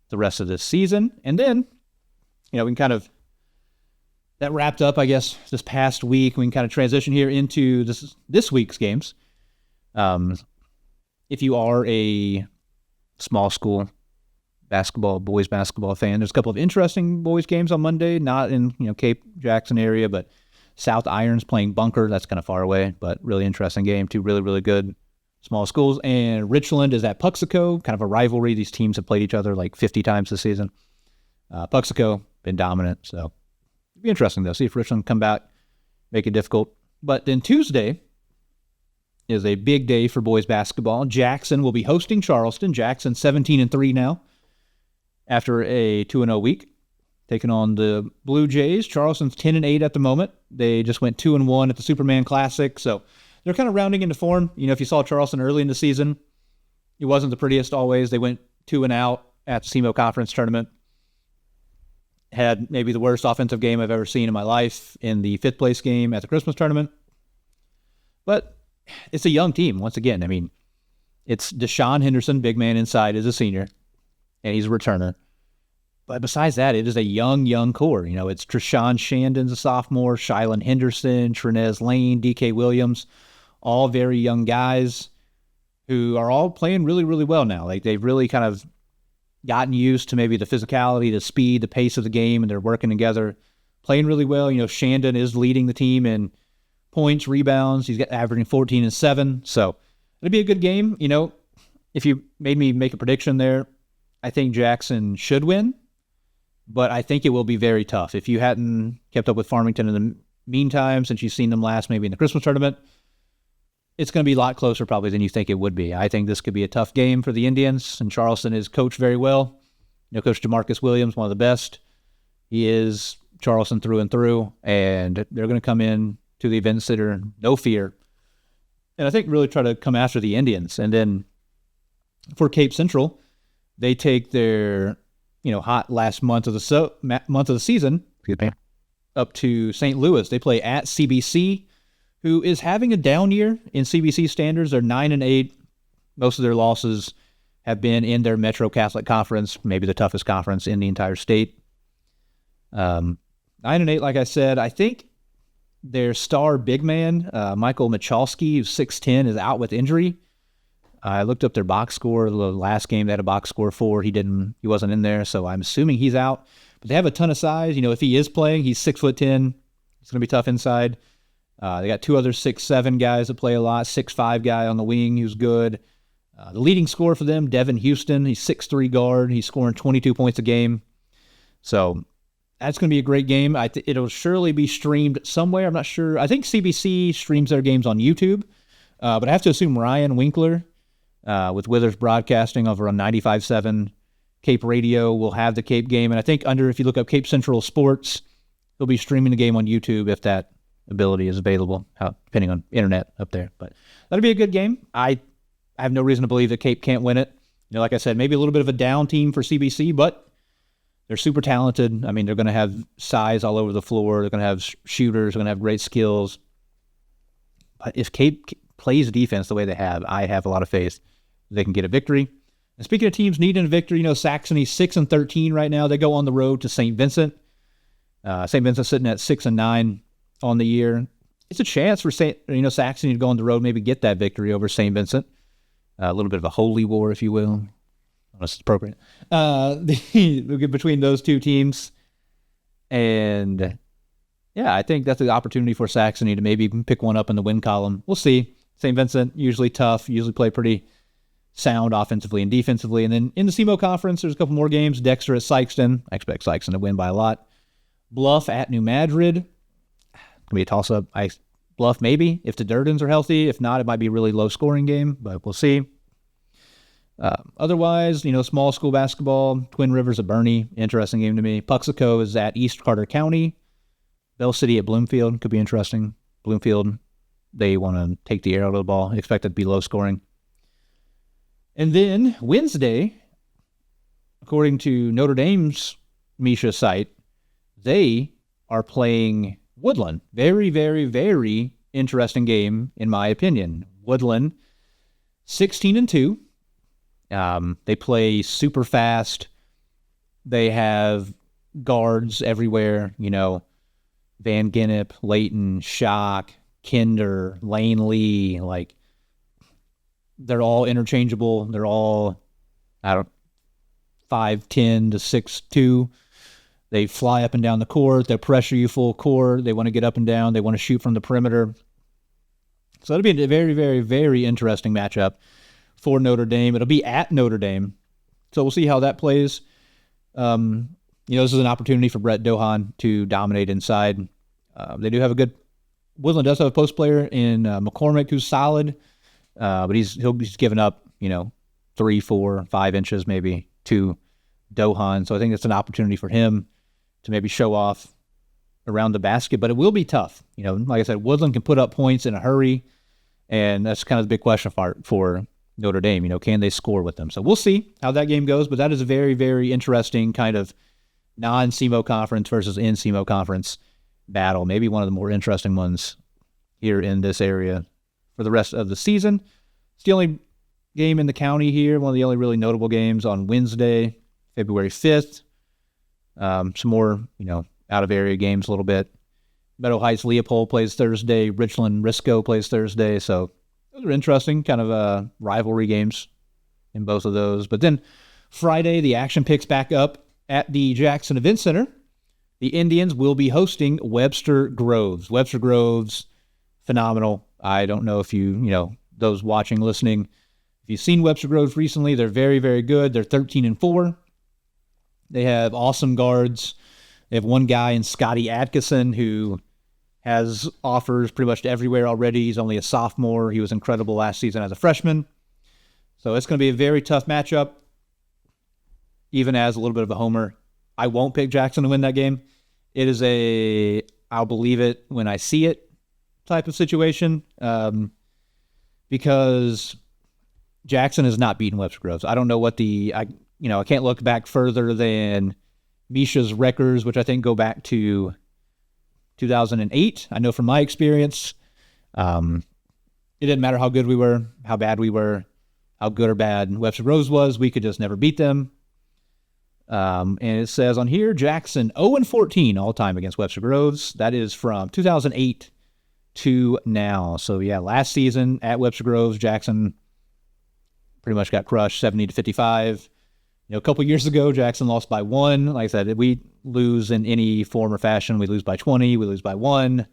the rest of this season. And then, we can kind of, that wrapped up, I guess, this past week. We can kind of transition here into this week's games. If you are a small school boys basketball fan, there's a couple of interesting boys games on Monday, not in, Cape Jackson area, but South Irons playing Bunker. That's kind of far away, but really interesting game. 2 really, really good small schools. And Richland is at Puxico, kind of a rivalry. These teams have played each other 50 times this season. Puxico, been dominant. So it'll be interesting, though. See if Richland come back, make it difficult. But then Tuesday is a big day for boys basketball. Jackson will be hosting Charleston. Jackson 17-3 now after a 2-0 week. Taking on the Blue Jays. Charleston's 10-8 at the moment. They just went 2-1 at the Superman Classic, so they're kind of rounding into form. If you saw Charleston early in the season, it wasn't the prettiest always. They went 2-0 at the SEMO Conference Tournament. Had maybe the worst offensive game I've ever seen in my life in the 5th place game at the Christmas Tournament. But it's a young team, once again. I mean, it's Deshaun Henderson, big man inside, is a senior, and he's a returner. But besides that, it is a young core. It's Treshawn Shandon's a sophomore, Shylan Henderson, Trenez Lane, DK Williams, all very young guys who are all playing really, really well now. Like, they've really kind of gotten used to maybe the physicality, the speed, the pace of the game, and they're working together, playing really well. Shandon is leading the team in points, rebounds. He's averaging 14 and 7. So it'll be a good game. If you made me make a prediction there, I think Jackson should win, but I think it will be very tough. If you hadn't kept up with Farmington in the meantime, since you've seen them last maybe in the Christmas tournament, it's going to be a lot closer probably than you think it would be. I think this could be a tough game for the Indians, and Charleston is coached very well. Coach DeMarcus Williams, one of the best. He is Charleston through and through, and they're going to come in to the event center, no fear. And I think really try to come after the Indians. And then for Cape Central, they take their hot last month of the season up to St. Louis. They play at CBC, who is having a down year in CBC standards. They're 9-8. Most of their losses have been in their Metro Catholic Conference, maybe the toughest conference in the entire state. 9-8, like I said. I think their star big man, Michael Michalski, who's 6'10", is out with injury. I looked up their box score. The last game, they had a box score 4. He wasn't in there, so I'm assuming he's out. But they have a ton of size. If he is playing, he's 6'10". It's going to be tough inside. They got 2 other 6'7" guys that play a lot. 6'5" guy on the wing who's good. The leading scorer for them, Devin Houston. He's 6'3" guard. He's scoring 22 points a game. So that's going to be a great game. It'll surely be streamed somewhere. I'm not sure. I think CBC streams their games on YouTube. But I have to assume Ryan Winkler with Withers Broadcasting over on 95.7 Cape Radio will have the Cape game. And I think if you look up Cape Central Sports, he'll be streaming the game on YouTube if that ability is available, depending on internet up there. But that'll be a good game. I have no reason to believe that Cape can't win it. Like I said, maybe a little bit of a down team for CBC, but they're super talented. I mean, they're going to have size all over the floor. They're going to have shooters. They're going to have great skills. But if Cape plays defense the way they have, I have a lot of faith they can get a victory. And speaking of teams needing a victory, Saxony 6-13 right now. They go on the road to St. Vincent. St. Vincent sitting at 6-9 on the year. It's a chance for Saxony to go on the road, maybe get that victory over St. Vincent. A little bit of a holy war, if you will, unless it's appropriate. Between those two teams. And yeah, I think that's an opportunity for Saxony to maybe pick one up in the win column. We'll see. St. Vincent, usually tough, usually play pretty sound offensively and defensively. And then in the SEMO Conference, there's a couple more games. Dexter at Sykeston. I expect Sykeston to win by a lot. Bluff at New Madrid. Going to be a toss-up. Bluff maybe, if the Durdans are healthy. If not, it might be a really low-scoring game, but we'll see. Otherwise, small school basketball. Twin Rivers at Bernie. Interesting game to me. Puxico is at East Carter County. Bell City at Bloomfield. Could be interesting. Bloomfield, they want to take the air out of the ball. Expect it to be low-scoring. And then Wednesday, according to Notre Dame's Misha site, they are playing Woodland. Very, very, very interesting game, in my opinion. Woodland, 16-2. They play super fast. They have guards everywhere. Van Gennep, Layton, Schock, Kinder, Lane Lee. They're all interchangeable. They're all 5'10" to 6'2". They fly up and down the court. They pressure you full court. They want to get up and down. They want to shoot from the perimeter. So it'll be a very, very, very interesting matchup for Notre Dame. It'll be at Notre Dame. So we'll see how that plays. This is an opportunity for Brett Dohan to dominate inside. They do have a good – Woodland does have a post player in McCormick who's solid, but he's given up, 3, 4, 5 inches maybe to Dohan. So I think it's an opportunity for him to maybe show off around the basket, but it will be tough. Like I said, Woodland can put up points in a hurry, and that's kind of the big question for Notre Dame. Can they score with them? So we'll see how that game goes, but that is a very, very interesting kind of non-SEMO conference versus in-SEMO conference battle. Maybe one of the more interesting ones here in this area for the rest of the season. It's the only game in the county here, one of the only really notable games on Wednesday, February 5th. Some more, out-of-area games a little bit. Meadow Heights Leopold plays Thursday. Richland Risco plays Thursday. So those are interesting, kind of rivalry games in both of those. But then Friday, the action picks back up at the Jackson Event Center. The Indians will be hosting Webster Groves. Webster Groves, phenomenal. I don't know if those watching, listening, if you've seen Webster Groves recently, they're very, very good. They're 13-4. They have awesome guards. They have one guy in Scotty Atkinson who has offers pretty much everywhere already. He's only a sophomore. He was incredible last season as a freshman. So it's going to be a very tough matchup. Even as a little bit of a homer, I won't pick Jackson to win that game. It is I'll believe it when I see it type of situation, because Jackson has not beaten Webster Groves. I don't know what I can't look back further than Misha's records, which I think go back to 2008. I know from my experience, it didn't matter how good we were, how bad we were, how good or bad Webster Groves was. We could just never beat them. And it says on here, Jackson 0-14 all time against Webster Groves. That is from 2008 to now. So yeah, last season at Webster Groves, Jackson pretty much got crushed 70-55. A couple years ago, Jackson lost by 1. Like I said, we lose in any form or fashion. We lose by 20. We lose by 1.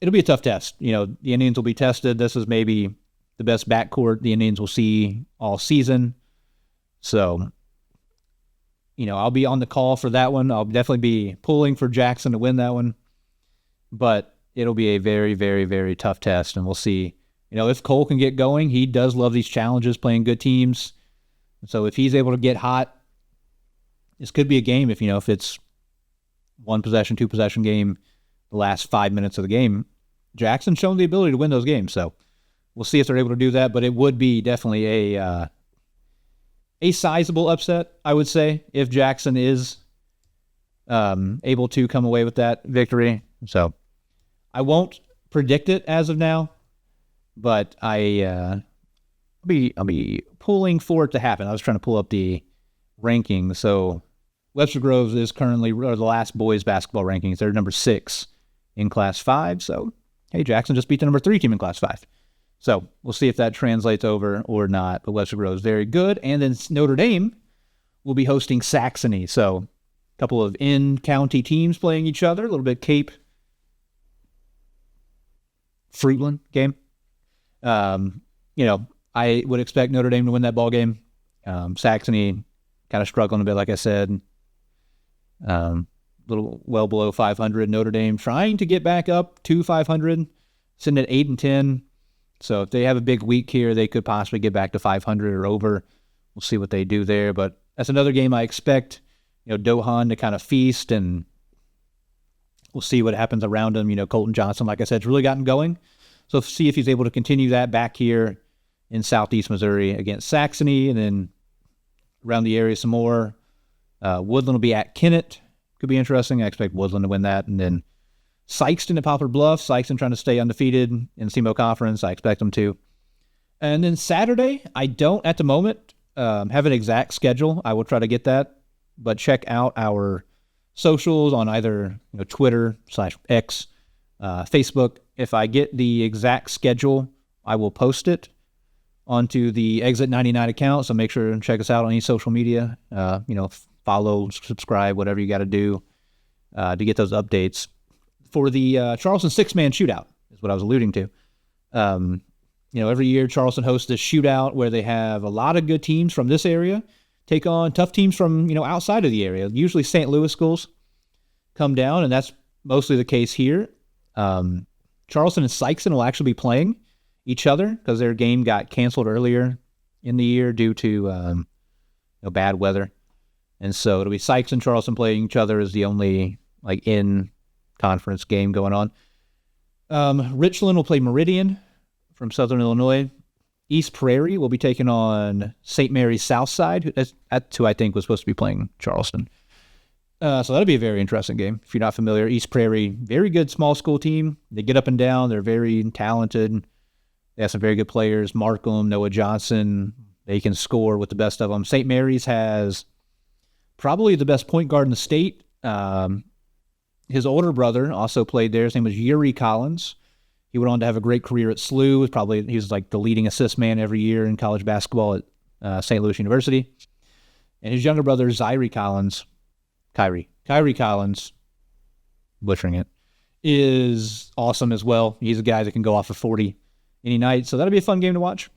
It'll be a tough test. The Indians will be tested. This is maybe the best backcourt the Indians will see all season. So, I'll be on the call for that one. I'll definitely be pulling for Jackson to win that one. But it'll be a very, very, very tough test, and we'll see. If Cole can get going, he does love these challenges, playing good teams. So if he's able to get hot, this could be a game. If it's 1 possession, 2 possession game, the last 5 minutes of the game, Jackson's shown the ability to win those games. So we'll see if they're able to do that. But it would be definitely a sizable upset, I would say, if Jackson is able to come away with that victory. So I won't predict it as of now, but I'll be pulling for it to happen. I was trying to pull up the rankings. So Webster Groves is currently the last boys basketball rankings. They're number 6 in Class 5. So, hey, Jackson just beat the number 3 team in Class 5. So we'll see if that translates over or not. But Webster Groves very good. And then Notre Dame will be hosting Saxony. So a couple of in-county teams playing each other. A little bit Cape Fruitland game. I would expect Notre Dame to win that ball game. Saxony kind of struggling a bit, like I said. Little well below 500. Notre Dame trying to get back up to 500, sitting at 8-10. So if they have a big week here, they could possibly get back to 500 or over. We'll see what they do there. But that's another game I expect, Dohan to kind of feast, and we'll see what happens around him. Colton Johnson, like I said, has really gotten going. So see if he's able to continue that back here in Southeast Missouri against Saxony, and then around the area some more. Woodland will be at Kennett. Could be interesting. I expect Woodland to win that. And then Sykeston at Poplar Bluff. Sykeston trying to stay undefeated in the SEMO Conference. I expect them to. And then Saturday, I don't at the moment have an exact schedule. I will try to get that. But check out our socials on either Twitter/X, Facebook. If I get the exact schedule, I will post it onto the Exit 99 account. So make sure and check us out on any social media. Follow, subscribe, whatever you got to do to get those updates. For the Charleston 6-man shootout is what I was alluding to. Every year Charleston hosts this shootout where they have a lot of good teams from this area take on tough teams from, outside of the area. Usually St. Louis schools come down, and that's mostly the case here. Charleston and Sykeston will actually be playing each other because their game got canceled earlier in the year due to bad weather. And so it'll be Sykes and Charleston playing each other as the only in-conference game going on. Richland will play Meridian from Southern Illinois. East Prairie will be taking on St. Mary's Southside. That's who I think was supposed to be playing Charleston. So that'll be a very interesting game. If you're not familiar, East Prairie, very good small school team. They get up and down. They're very talented. They have some very good players. Markham, Noah Johnson. They can score with the best of them. St. Mary's has probably the best point guard in the state. His older brother also played there. His name was Yuri Collins. He went on to have a great career at SLU. He was like the leading assist man every year in college basketball at St. Louis University. And his younger brother, Kyrie Collins, butchering it, is awesome as well. He's a guy that can go off for 40 any night. So that'll be a fun game to watch.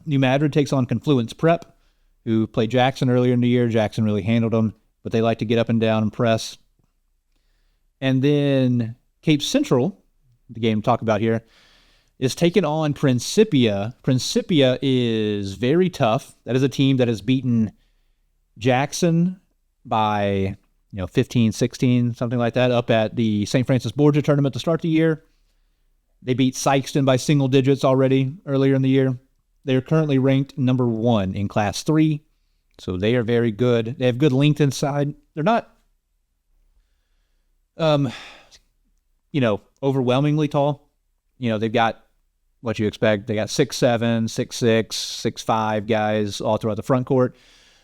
New Madrid takes on Confluence Prep, who played Jackson earlier in the year. Jackson really handled them, but they like to get up and down and press. And then Cape Central, the game to talk about here, is taking on Principia. Principia is very tough. That is a team that has beaten Jackson by 15, 16, something like that, up at the St. Francis Borgia tournament to start the year. They beat Sykeston by single digits already earlier in the year. They're currently ranked number 1 in Class 3, so they are very good. They have good length inside. They're not, overwhelmingly tall. They've got what you expect. They got 6'7", 6'6", 6'5" guys all throughout the front court.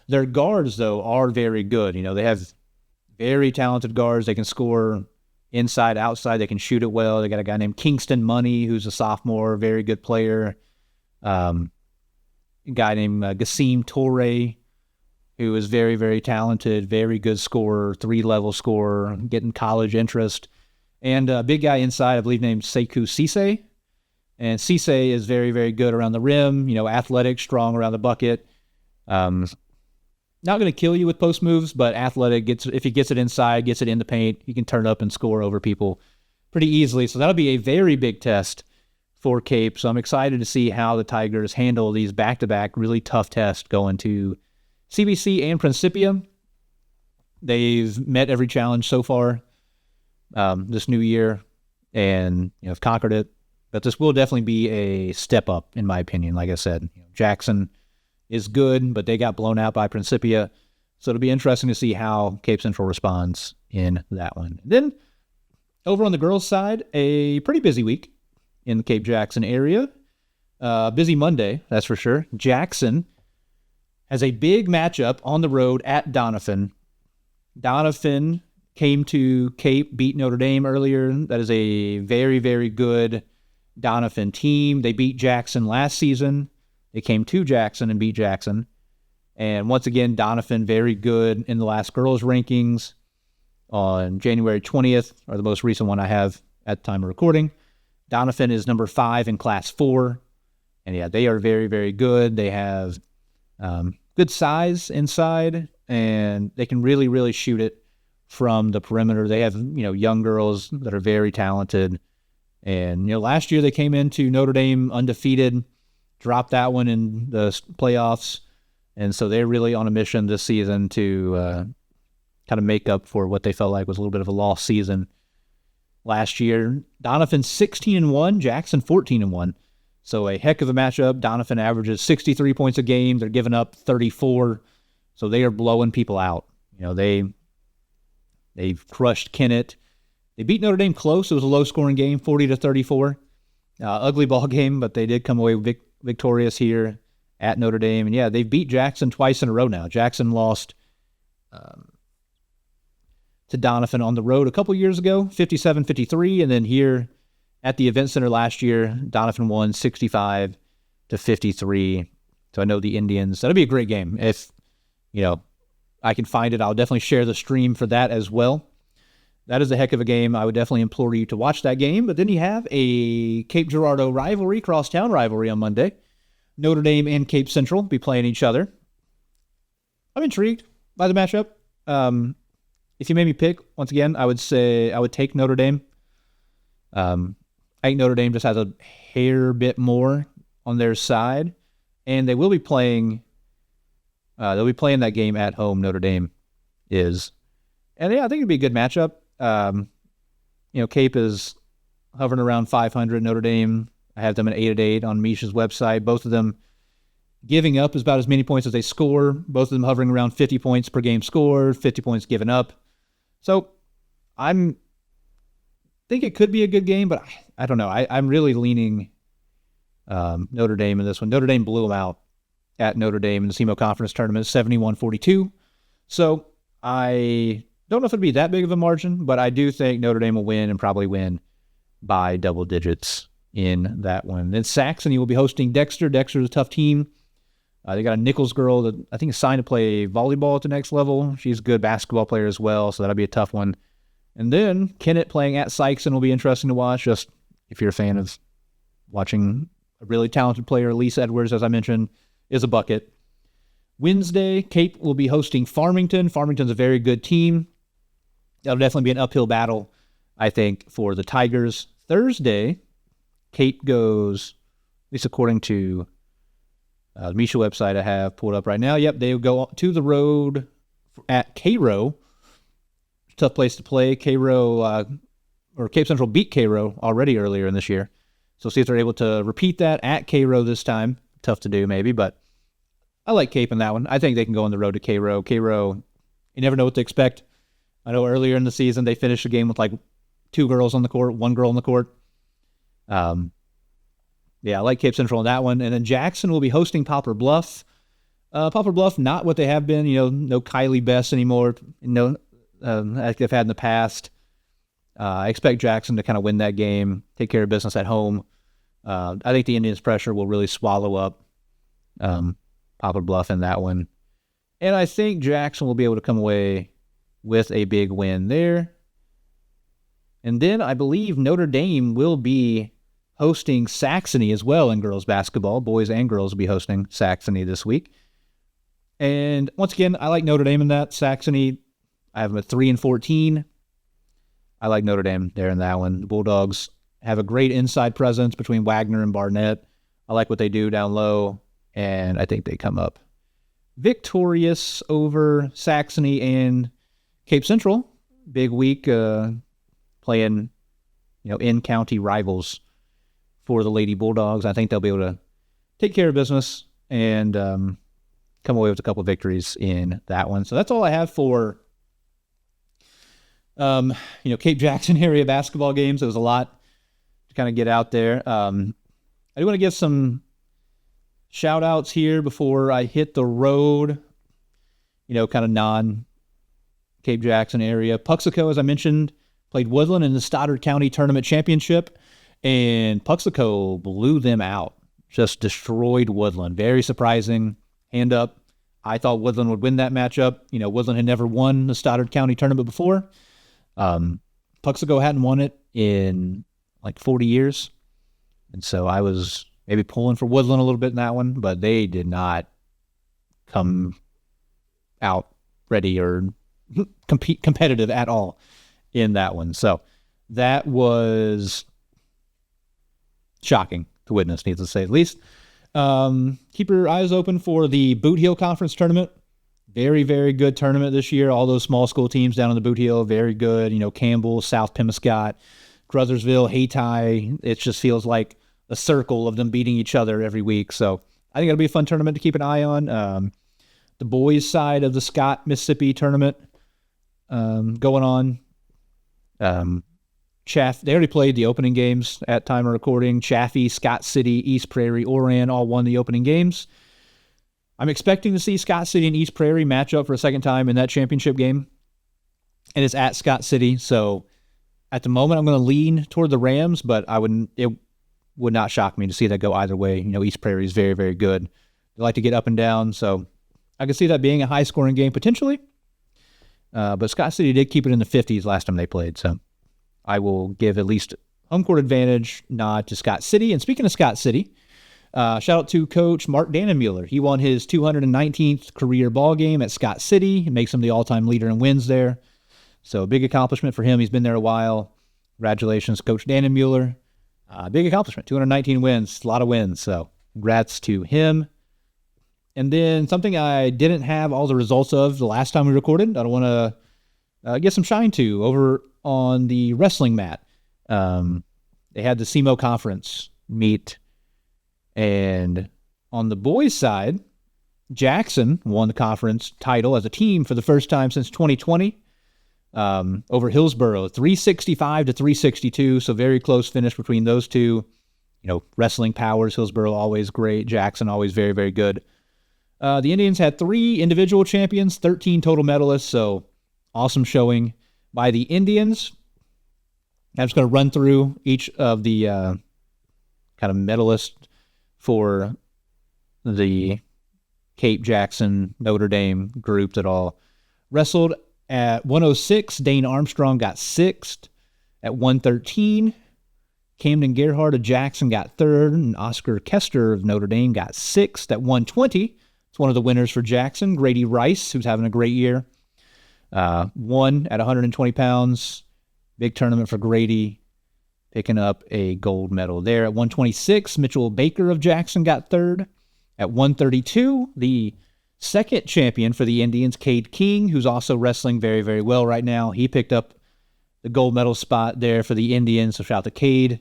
Their guards, though, are very good. They have very talented guards. They can score inside, outside. They can shoot it well. They got a guy named Kingston Money, who's a sophomore, very good player. A guy named Gassim Torre, who is very, very talented, very good scorer, 3-level scorer, getting college interest. And a big guy inside, I believe, named Sekou Cisse. And Cisse is very, very good around the rim, athletic, strong around the bucket. Not going to kill you with post moves, but athletic. If he gets it inside, gets it in the paint, he can turn up and score over people pretty easily. So that'll be a very big test for Cape. So I'm excited to see how the Tigers handle these back-to-back really tough tests going to CBC and Principia. They've met every challenge so far this new year and have conquered it. But this will definitely be a step up, in my opinion. Like I said, Jackson is good, but they got blown out by Principia. So it'll be interesting to see how Cape Central responds in that one. Then over on the girls' side, a pretty busy week in the Cape Jackson area. Busy Monday, that's for sure. Jackson has a big matchup on the road at Doniphan. Doniphan came to Cape, beat Notre Dame earlier. That is a very, very good Doniphan team. They beat Jackson last season. They came to Jackson and beat Jackson. And once again, Doniphan very good in the last girls' rankings on January 20th, or the most recent one I have at the time of recording. Doniphan is number 5 in Class 4. And yeah, they are very, very good. They have good size inside, and they can really, really shoot it from the perimeter. They have, young girls that are very talented. And, last year they came into Notre Dame undefeated, dropped that one in the playoffs. And so they're really on a mission this season to kind of make up for what they felt like was a little bit of a lost season last year. Doniphan 16-1, Jackson 14-1. So a heck of a matchup. Doniphan averages 63 points a game. They're giving up 34. So they are blowing people out. They've crushed Kennett. They beat Notre Dame close. It was a low-scoring game, 40-34. Ugly ball game, but they did come away victorious here at Notre Dame. And yeah, they've beat Jackson twice in a row now. Jackson lost to Doniphan on the road a couple years ago, 57-53, and then here at the Event Center last year, Doniphan won 65-53. So I know the Indians. That'll be a great game. If, I can find it, I'll definitely share the stream for that as well. That is a heck of a game. I would definitely implore you to watch that game. But then you have a Cape Girardeau rivalry, crosstown rivalry on Monday. Notre Dame and Cape Central be playing each other. I'm intrigued by the matchup. If you made me pick, once again, I would say I would take Notre Dame. I think Notre Dame just has a hair bit more on their side, and they will be playing. They'll be playing that game at home. Notre Dame is, and yeah, I think it'd be a good matchup. Cape is hovering around 500. Notre Dame, I have them at 8-8 on Misha's website. Both of them giving up is about as many points as they score. Both of them hovering around 50 points per game scored, 50 points given up. So I'm think it could be a good game, but I don't know. I'm really leaning Notre Dame in this one. Notre Dame blew them out at Notre Dame in the SEMO Conference Tournament, 71-42. So I don't know if it'd be that big of a margin, but I do think Notre Dame will win and probably win by double digits in that one. Then Saxony will be hosting Dexter. Dexter's a tough team. They got a Nichols girl that I think is signed to play volleyball at the next level. She's a good basketball player as well, so that'll be a tough one. And then Kennett playing at Saxon will be interesting to watch, just if you're a fan of watching a really talented player. Elise Edwards, as I mentioned, is a bucket. Wednesday, Cape will be hosting Farmington. Farmington's a very good team. That'll definitely be an uphill battle, I think, for the Tigers. Thursday, Cape goes, at least according to the Misha website I have pulled up right now. Yep, they go to the road at Cairo. Tough place to play. Cairo, or Cape Central beat Cairo already earlier in this year. So see if they're able to repeat that at Cairo this time. Tough to do maybe, but I like Cape in that one. I think they can go on the road to Cairo. Cairo, you never know what to expect. I know earlier in the season they finished the game with like 2 girls on the court, 1 girl on the court. Yeah, I like Cape Central in that one. And then Jackson will be hosting Poplar Bluff. Poplar Bluff, not what they have been. No Kylie Bess anymore. No, like they've had in the past. I expect Jackson to kind of win that game, take care of business at home. I think the Indians' pressure will really swallow up Poplar Bluff in that one. And I think Jackson will be able to come away with a big win there. And then I believe Notre Dame will be hosting Saxony as well in girls basketball. Boys and girls will be hosting Saxony this week. And once again, I like Notre Dame in that. Saxony, I have them at 3-14. I like Notre Dame there in that one. The Bulldogs have a great inside presence between Wagner and Barnett. I like what they do down low, and I think they come up victorious over Saxony and Cape Central. Big week playing, in-county rivals for the Lady Bulldogs. I think they'll be able to take care of business and come away with a couple of victories in that one. So that's all I have for Cape Jackson area basketball games. It was a lot to kind of get out there. I do want to give some shout outs here before I hit the road, kind of non-Cape Jackson area. Puxico, as I mentioned, played Woodland in the Stoddard County Tournament Championship, and Puxico blew them out, just destroyed Woodland. Very surprising. Hand up. I thought Woodland would win that matchup. Woodland had never won the Stoddard County Tournament before. Puxico hadn't won it in like 40 years. And so I was maybe pulling for Woodland a little bit in that one, but they did not come out ready or competitive at all in that one. So that was shocking to witness, needless to say at least. Keep your eyes open for the Boot Heel Conference Tournament. Very, very good tournament this year. All those small school teams down in the Boot Heel, very good. Campbell, South Pemiscot, Crothersville, Hayti. It just feels like a circle of them beating each other every week. So I think it'll be a fun tournament to keep an eye on. The boys' side of the Scott, Mississippi tournament going on. They already played the opening games at time of recording. Chaffee, Scott City, East Prairie, Oran all won the opening games. I'm expecting to see Scott City and East Prairie match up for a second time in that championship game. And it's at Scott City. So at the moment, I'm going to lean toward the Rams, but it would not shock me to see that go either way. East Prairie is very, very good. They like to get up and down. So I can see that being a high-scoring game potentially. But Scott City did keep it in the 50s last time they played. So I will give at least home court advantage nod to Scott City. And speaking of Scott City, shout out to Coach Mark Dannenmuller. He won his 219th career ball game at Scott City. It makes him the all-time leader in wins there. So a big accomplishment for him. He's been there a while. Congratulations, Coach Dannenmuller. Big accomplishment, 219 wins, a lot of wins. So congrats to him. And then something I didn't have all the results of the last time we recorded, I don't want to get some shine to, over on the wrestling mat. They had the SEMO conference meet. And on the boys' side, Jackson won the conference title as a team for the first time since 2020. over Hillsborough, 365 to 362. So very close finish between those two. Wrestling powers. Hillsborough always great. Jackson always very, very good. The Indians had 3 individual champions, 13 total medalists. So awesome showing by the Indians. I'm just going to run through each of the kind of medalists for the Cape, Jackson, Notre Dame group that all wrestled. At 106, Dane Armstrong got 6th. At 113, Camden Gerhardt of Jackson got 3rd, and Oscar Kester of Notre Dame got 6th. At 120, it's one of the winners for Jackson, Grady Rice, who's having a great year. Won at 120 pounds. Big tournament for Grady, picking up a gold medal there. At 126, Mitchell Baker of Jackson got 3rd. At 132, the second champion for the Indians, Cade King, who's also wrestling very, very well right now. He picked up the gold medal spot there for the Indians. So shout out to Cade,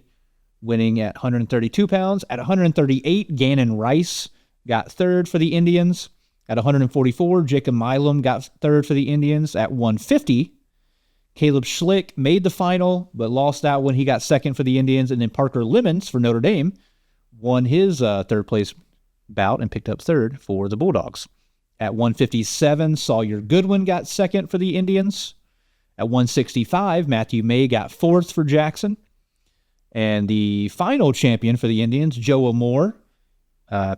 winning at 132 pounds. At 138, Gannon Rice got 3rd for the Indians. At 144, Jacob Milam got 3rd for the Indians. At 150, Caleb Schlick made the final, but lost out when he got 2nd for the Indians. And then Parker Lemons for Notre Dame won his 3rd place bout and picked up 3rd for the Bulldogs. At 157, Sawyer Goodwin got 2nd for the Indians. At 165, Matthew May got 4th for Jackson. And the final champion for the Indians, Joe Moore,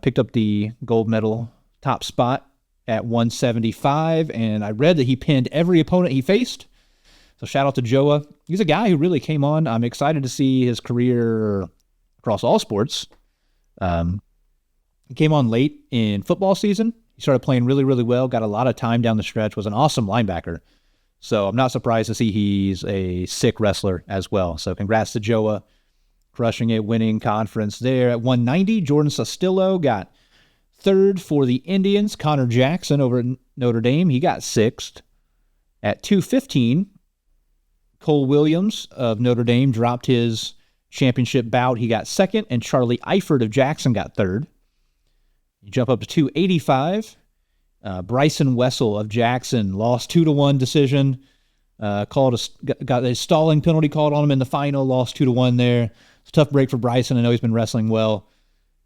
picked up the gold medal top spot at 175. And I read that he pinned every opponent he faced. So shout out to Joa. He's a guy who really came on. I'm excited to see his career across all sports. He came on late in football season. He started playing really, really well, got a lot of time down the stretch, was an awesome linebacker. So I'm not surprised to see he's a sick wrestler as well. So congrats to Joa, crushing it, winning conference there. At 190, Jordan Sostillo got 3rd for the Indians. Connor Jackson over at Notre Dame, he got 6th. At 215, Cole Williams of Notre Dame dropped his championship bout. He got 2nd, and Charlie Eifert of Jackson got 3rd. You jump up to 285. Bryson Wessel of Jackson lost 2-1 decision. Got a stalling penalty called on him in the final. Lost 2-1 there. It's a tough break for Bryson. I know he's been wrestling well,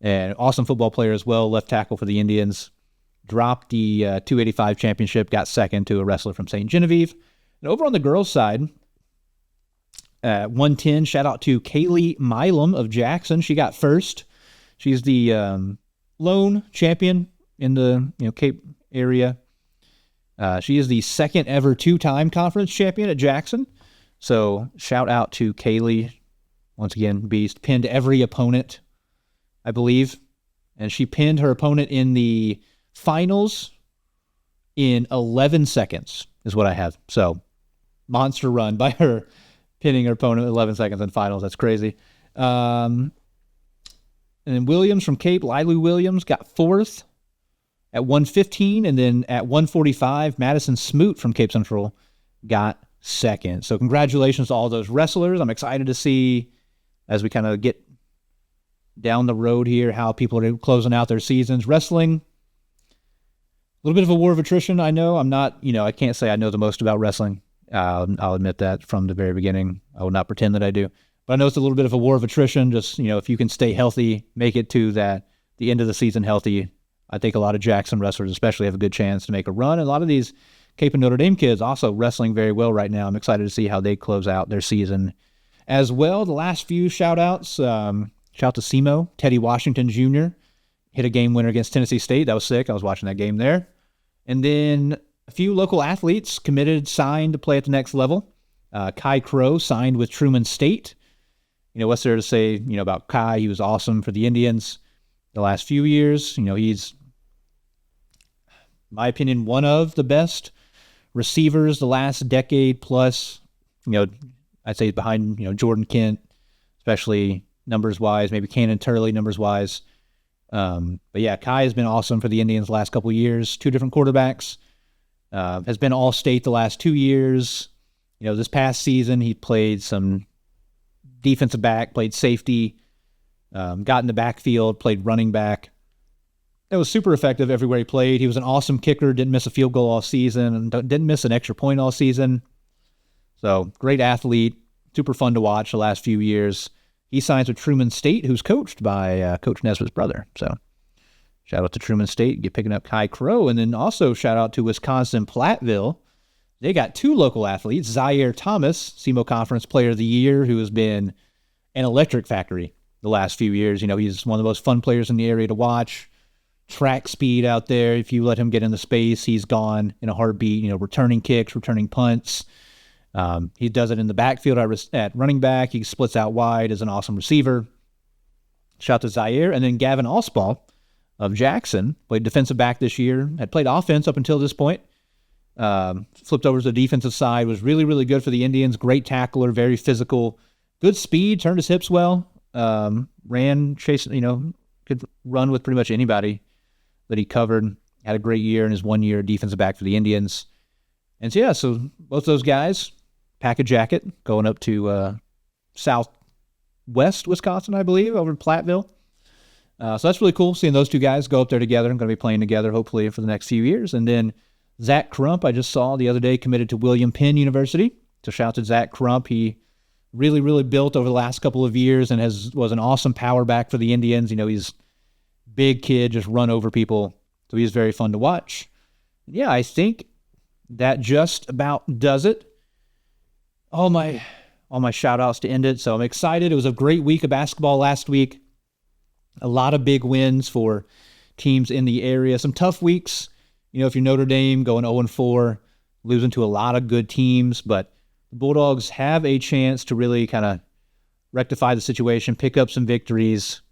and awesome football player as well. Left tackle for the Indians. Dropped the 285 championship. Got 2nd to a wrestler from St. Genevieve. And over on the girls' side, at 110, shout out to Kaylee Milam of Jackson. She got 1st. She's the lone champion in the Cape area. She is the 2nd ever 2-time conference champion at Jackson. So shout out to Kaylee. Once again, beast. Pinned every opponent, I believe. And she pinned her opponent in the finals in 11 seconds is what I have. So monster run by her, pinning her opponent in 11 seconds in finals. That's crazy. And then Williams from Cape, Lilu Williams, got 4th at 115. And then at 145, Madison Smoot from Cape Central got 2nd. So congratulations to all those wrestlers. I'm excited to see, as we kind of get down the road here, how people are closing out their seasons. Wrestling, a little bit of a war of attrition, I know. I'm not, I can't say I know the most about wrestling. I'll admit that from the very beginning. I will not pretend that I do. But I know it's a little bit of a war of attrition. Just, if you can stay healthy, make it to the end of the season healthy, I think a lot of Jackson wrestlers especially have a good chance to make a run. And a lot of these Cape and Notre Dame kids also wrestling very well right now. I'm excited to see how they close out their season as well. The last few shout-outs, shout out to SEMO, Teddy Washington Jr. hit a game winner against Tennessee State. That was sick. I was watching that game there. And then a few local athletes signed to play at the next level. Kai Crow signed with Truman State. What's there to say, about Kai? He was awesome for the Indians the last few years. He's, in my opinion, one of the best receivers the last decade plus. I'd say behind, Jordan Kent, especially numbers-wise, maybe Cannon Turley numbers-wise. But yeah, Kai has been awesome for the Indians the last couple of years. 2 different quarterbacks. Has been All-State the last 2 years. This past season, he played some defensive back, played safety, got in the backfield, played running back. It was super effective everywhere he played. He was an awesome kicker, didn't miss a field goal all season, and didn't miss an extra point all season. So great athlete, super fun to watch the last few years. He signs with Truman State, who's coached by Coach Nesbitt's brother. So shout out to Truman State, get picking up Kai Crow. And then also shout out to Wisconsin Platteville. They got 2 local athletes, Zaire Thomas, SEMO Conference Player of the Year, who has been an electric factory the last few years. You know, he's one of the most fun players in the area to watch. Track speed out there. If you let him get into space, he's gone in a heartbeat. You know, returning kicks, returning punts. He does it in the backfield at running back. He splits out wide as an awesome receiver. Shout out to Zaire. And then Gavin Allspaw of Jackson, played defensive back this year, had played offense up until this point. Flipped over to the defensive side, was really, really good for the Indians. Great tackler, very physical, good speed, turned his hips well, ran, chasing, could run with pretty much anybody that he covered. Had a great year in his 1 year defensive back for the Indians. And so, yeah, so both those guys pack a jacket going up to southwest Wisconsin, I believe, over in Platteville. So that's really cool seeing those 2 guys go up there together. I'm going to be playing together hopefully for the next few years. And then Zach Crump, I just saw the other day, committed to William Penn University. So shout out to Zach Crump. He really, really built over the last couple of years and was an awesome power back for the Indians. You know, he's big kid, just run over people. So he's very fun to watch. Yeah, I think that just about does it. All my shout outs to end it. So I'm excited. It was a great week of basketball last week. A lot of big wins for teams in the area. Some tough weeks. You know, if you're Notre Dame going 0-4, losing to a lot of good teams, but the Bulldogs have a chance to really kind of rectify the situation, pick up some victories,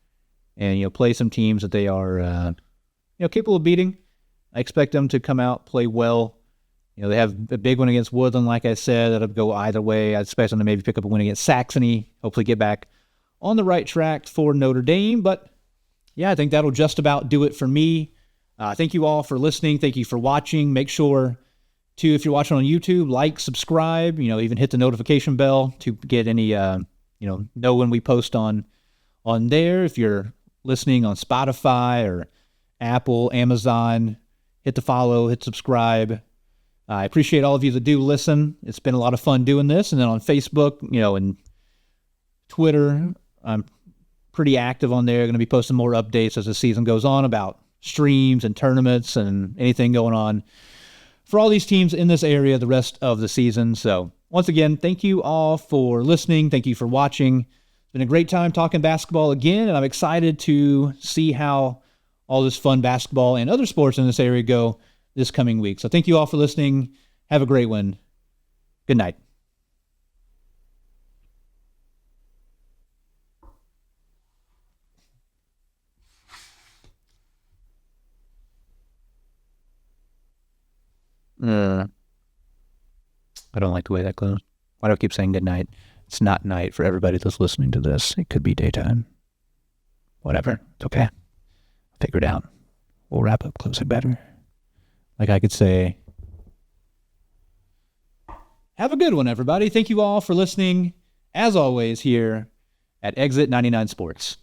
and, play some teams that they are, capable of beating. I expect them to come out, play well. They have a big one against Woodland, like I said. That'll go either way. I expect them to maybe pick up a win against Saxony, hopefully get back on the right track for Notre Dame. But, yeah, I think that'll just about do it for me. Thank you all for listening. Thank you for watching. Make sure to, if you're watching on YouTube, like, subscribe, even hit the notification bell to get any, know when we post on there. If you're listening on Spotify or Apple, Amazon, hit the follow, hit subscribe. I appreciate all of you that do listen. It's been a lot of fun doing this. And then on Facebook, and Twitter, I'm pretty active on there. Going to be posting more updates as the season goes on about streams and tournaments and anything going on for all these teams in this area the rest of the season. So once again, thank you all for listening. Thank you for watching. It's been a great time talking basketball again, and I'm excited to see how all this fun basketball and other sports in this area go this coming week. So thank you all for listening. Have a great one. Good night. I don't like the way that goes. Why do I keep saying good night? It's not night for everybody that's listening to this. It could be daytime. Whatever. It's okay. Figure it out. We'll wrap up closing better. Like I could say, have a good one, everybody. Thank you all for listening, as always, here at Exit 99 Sports.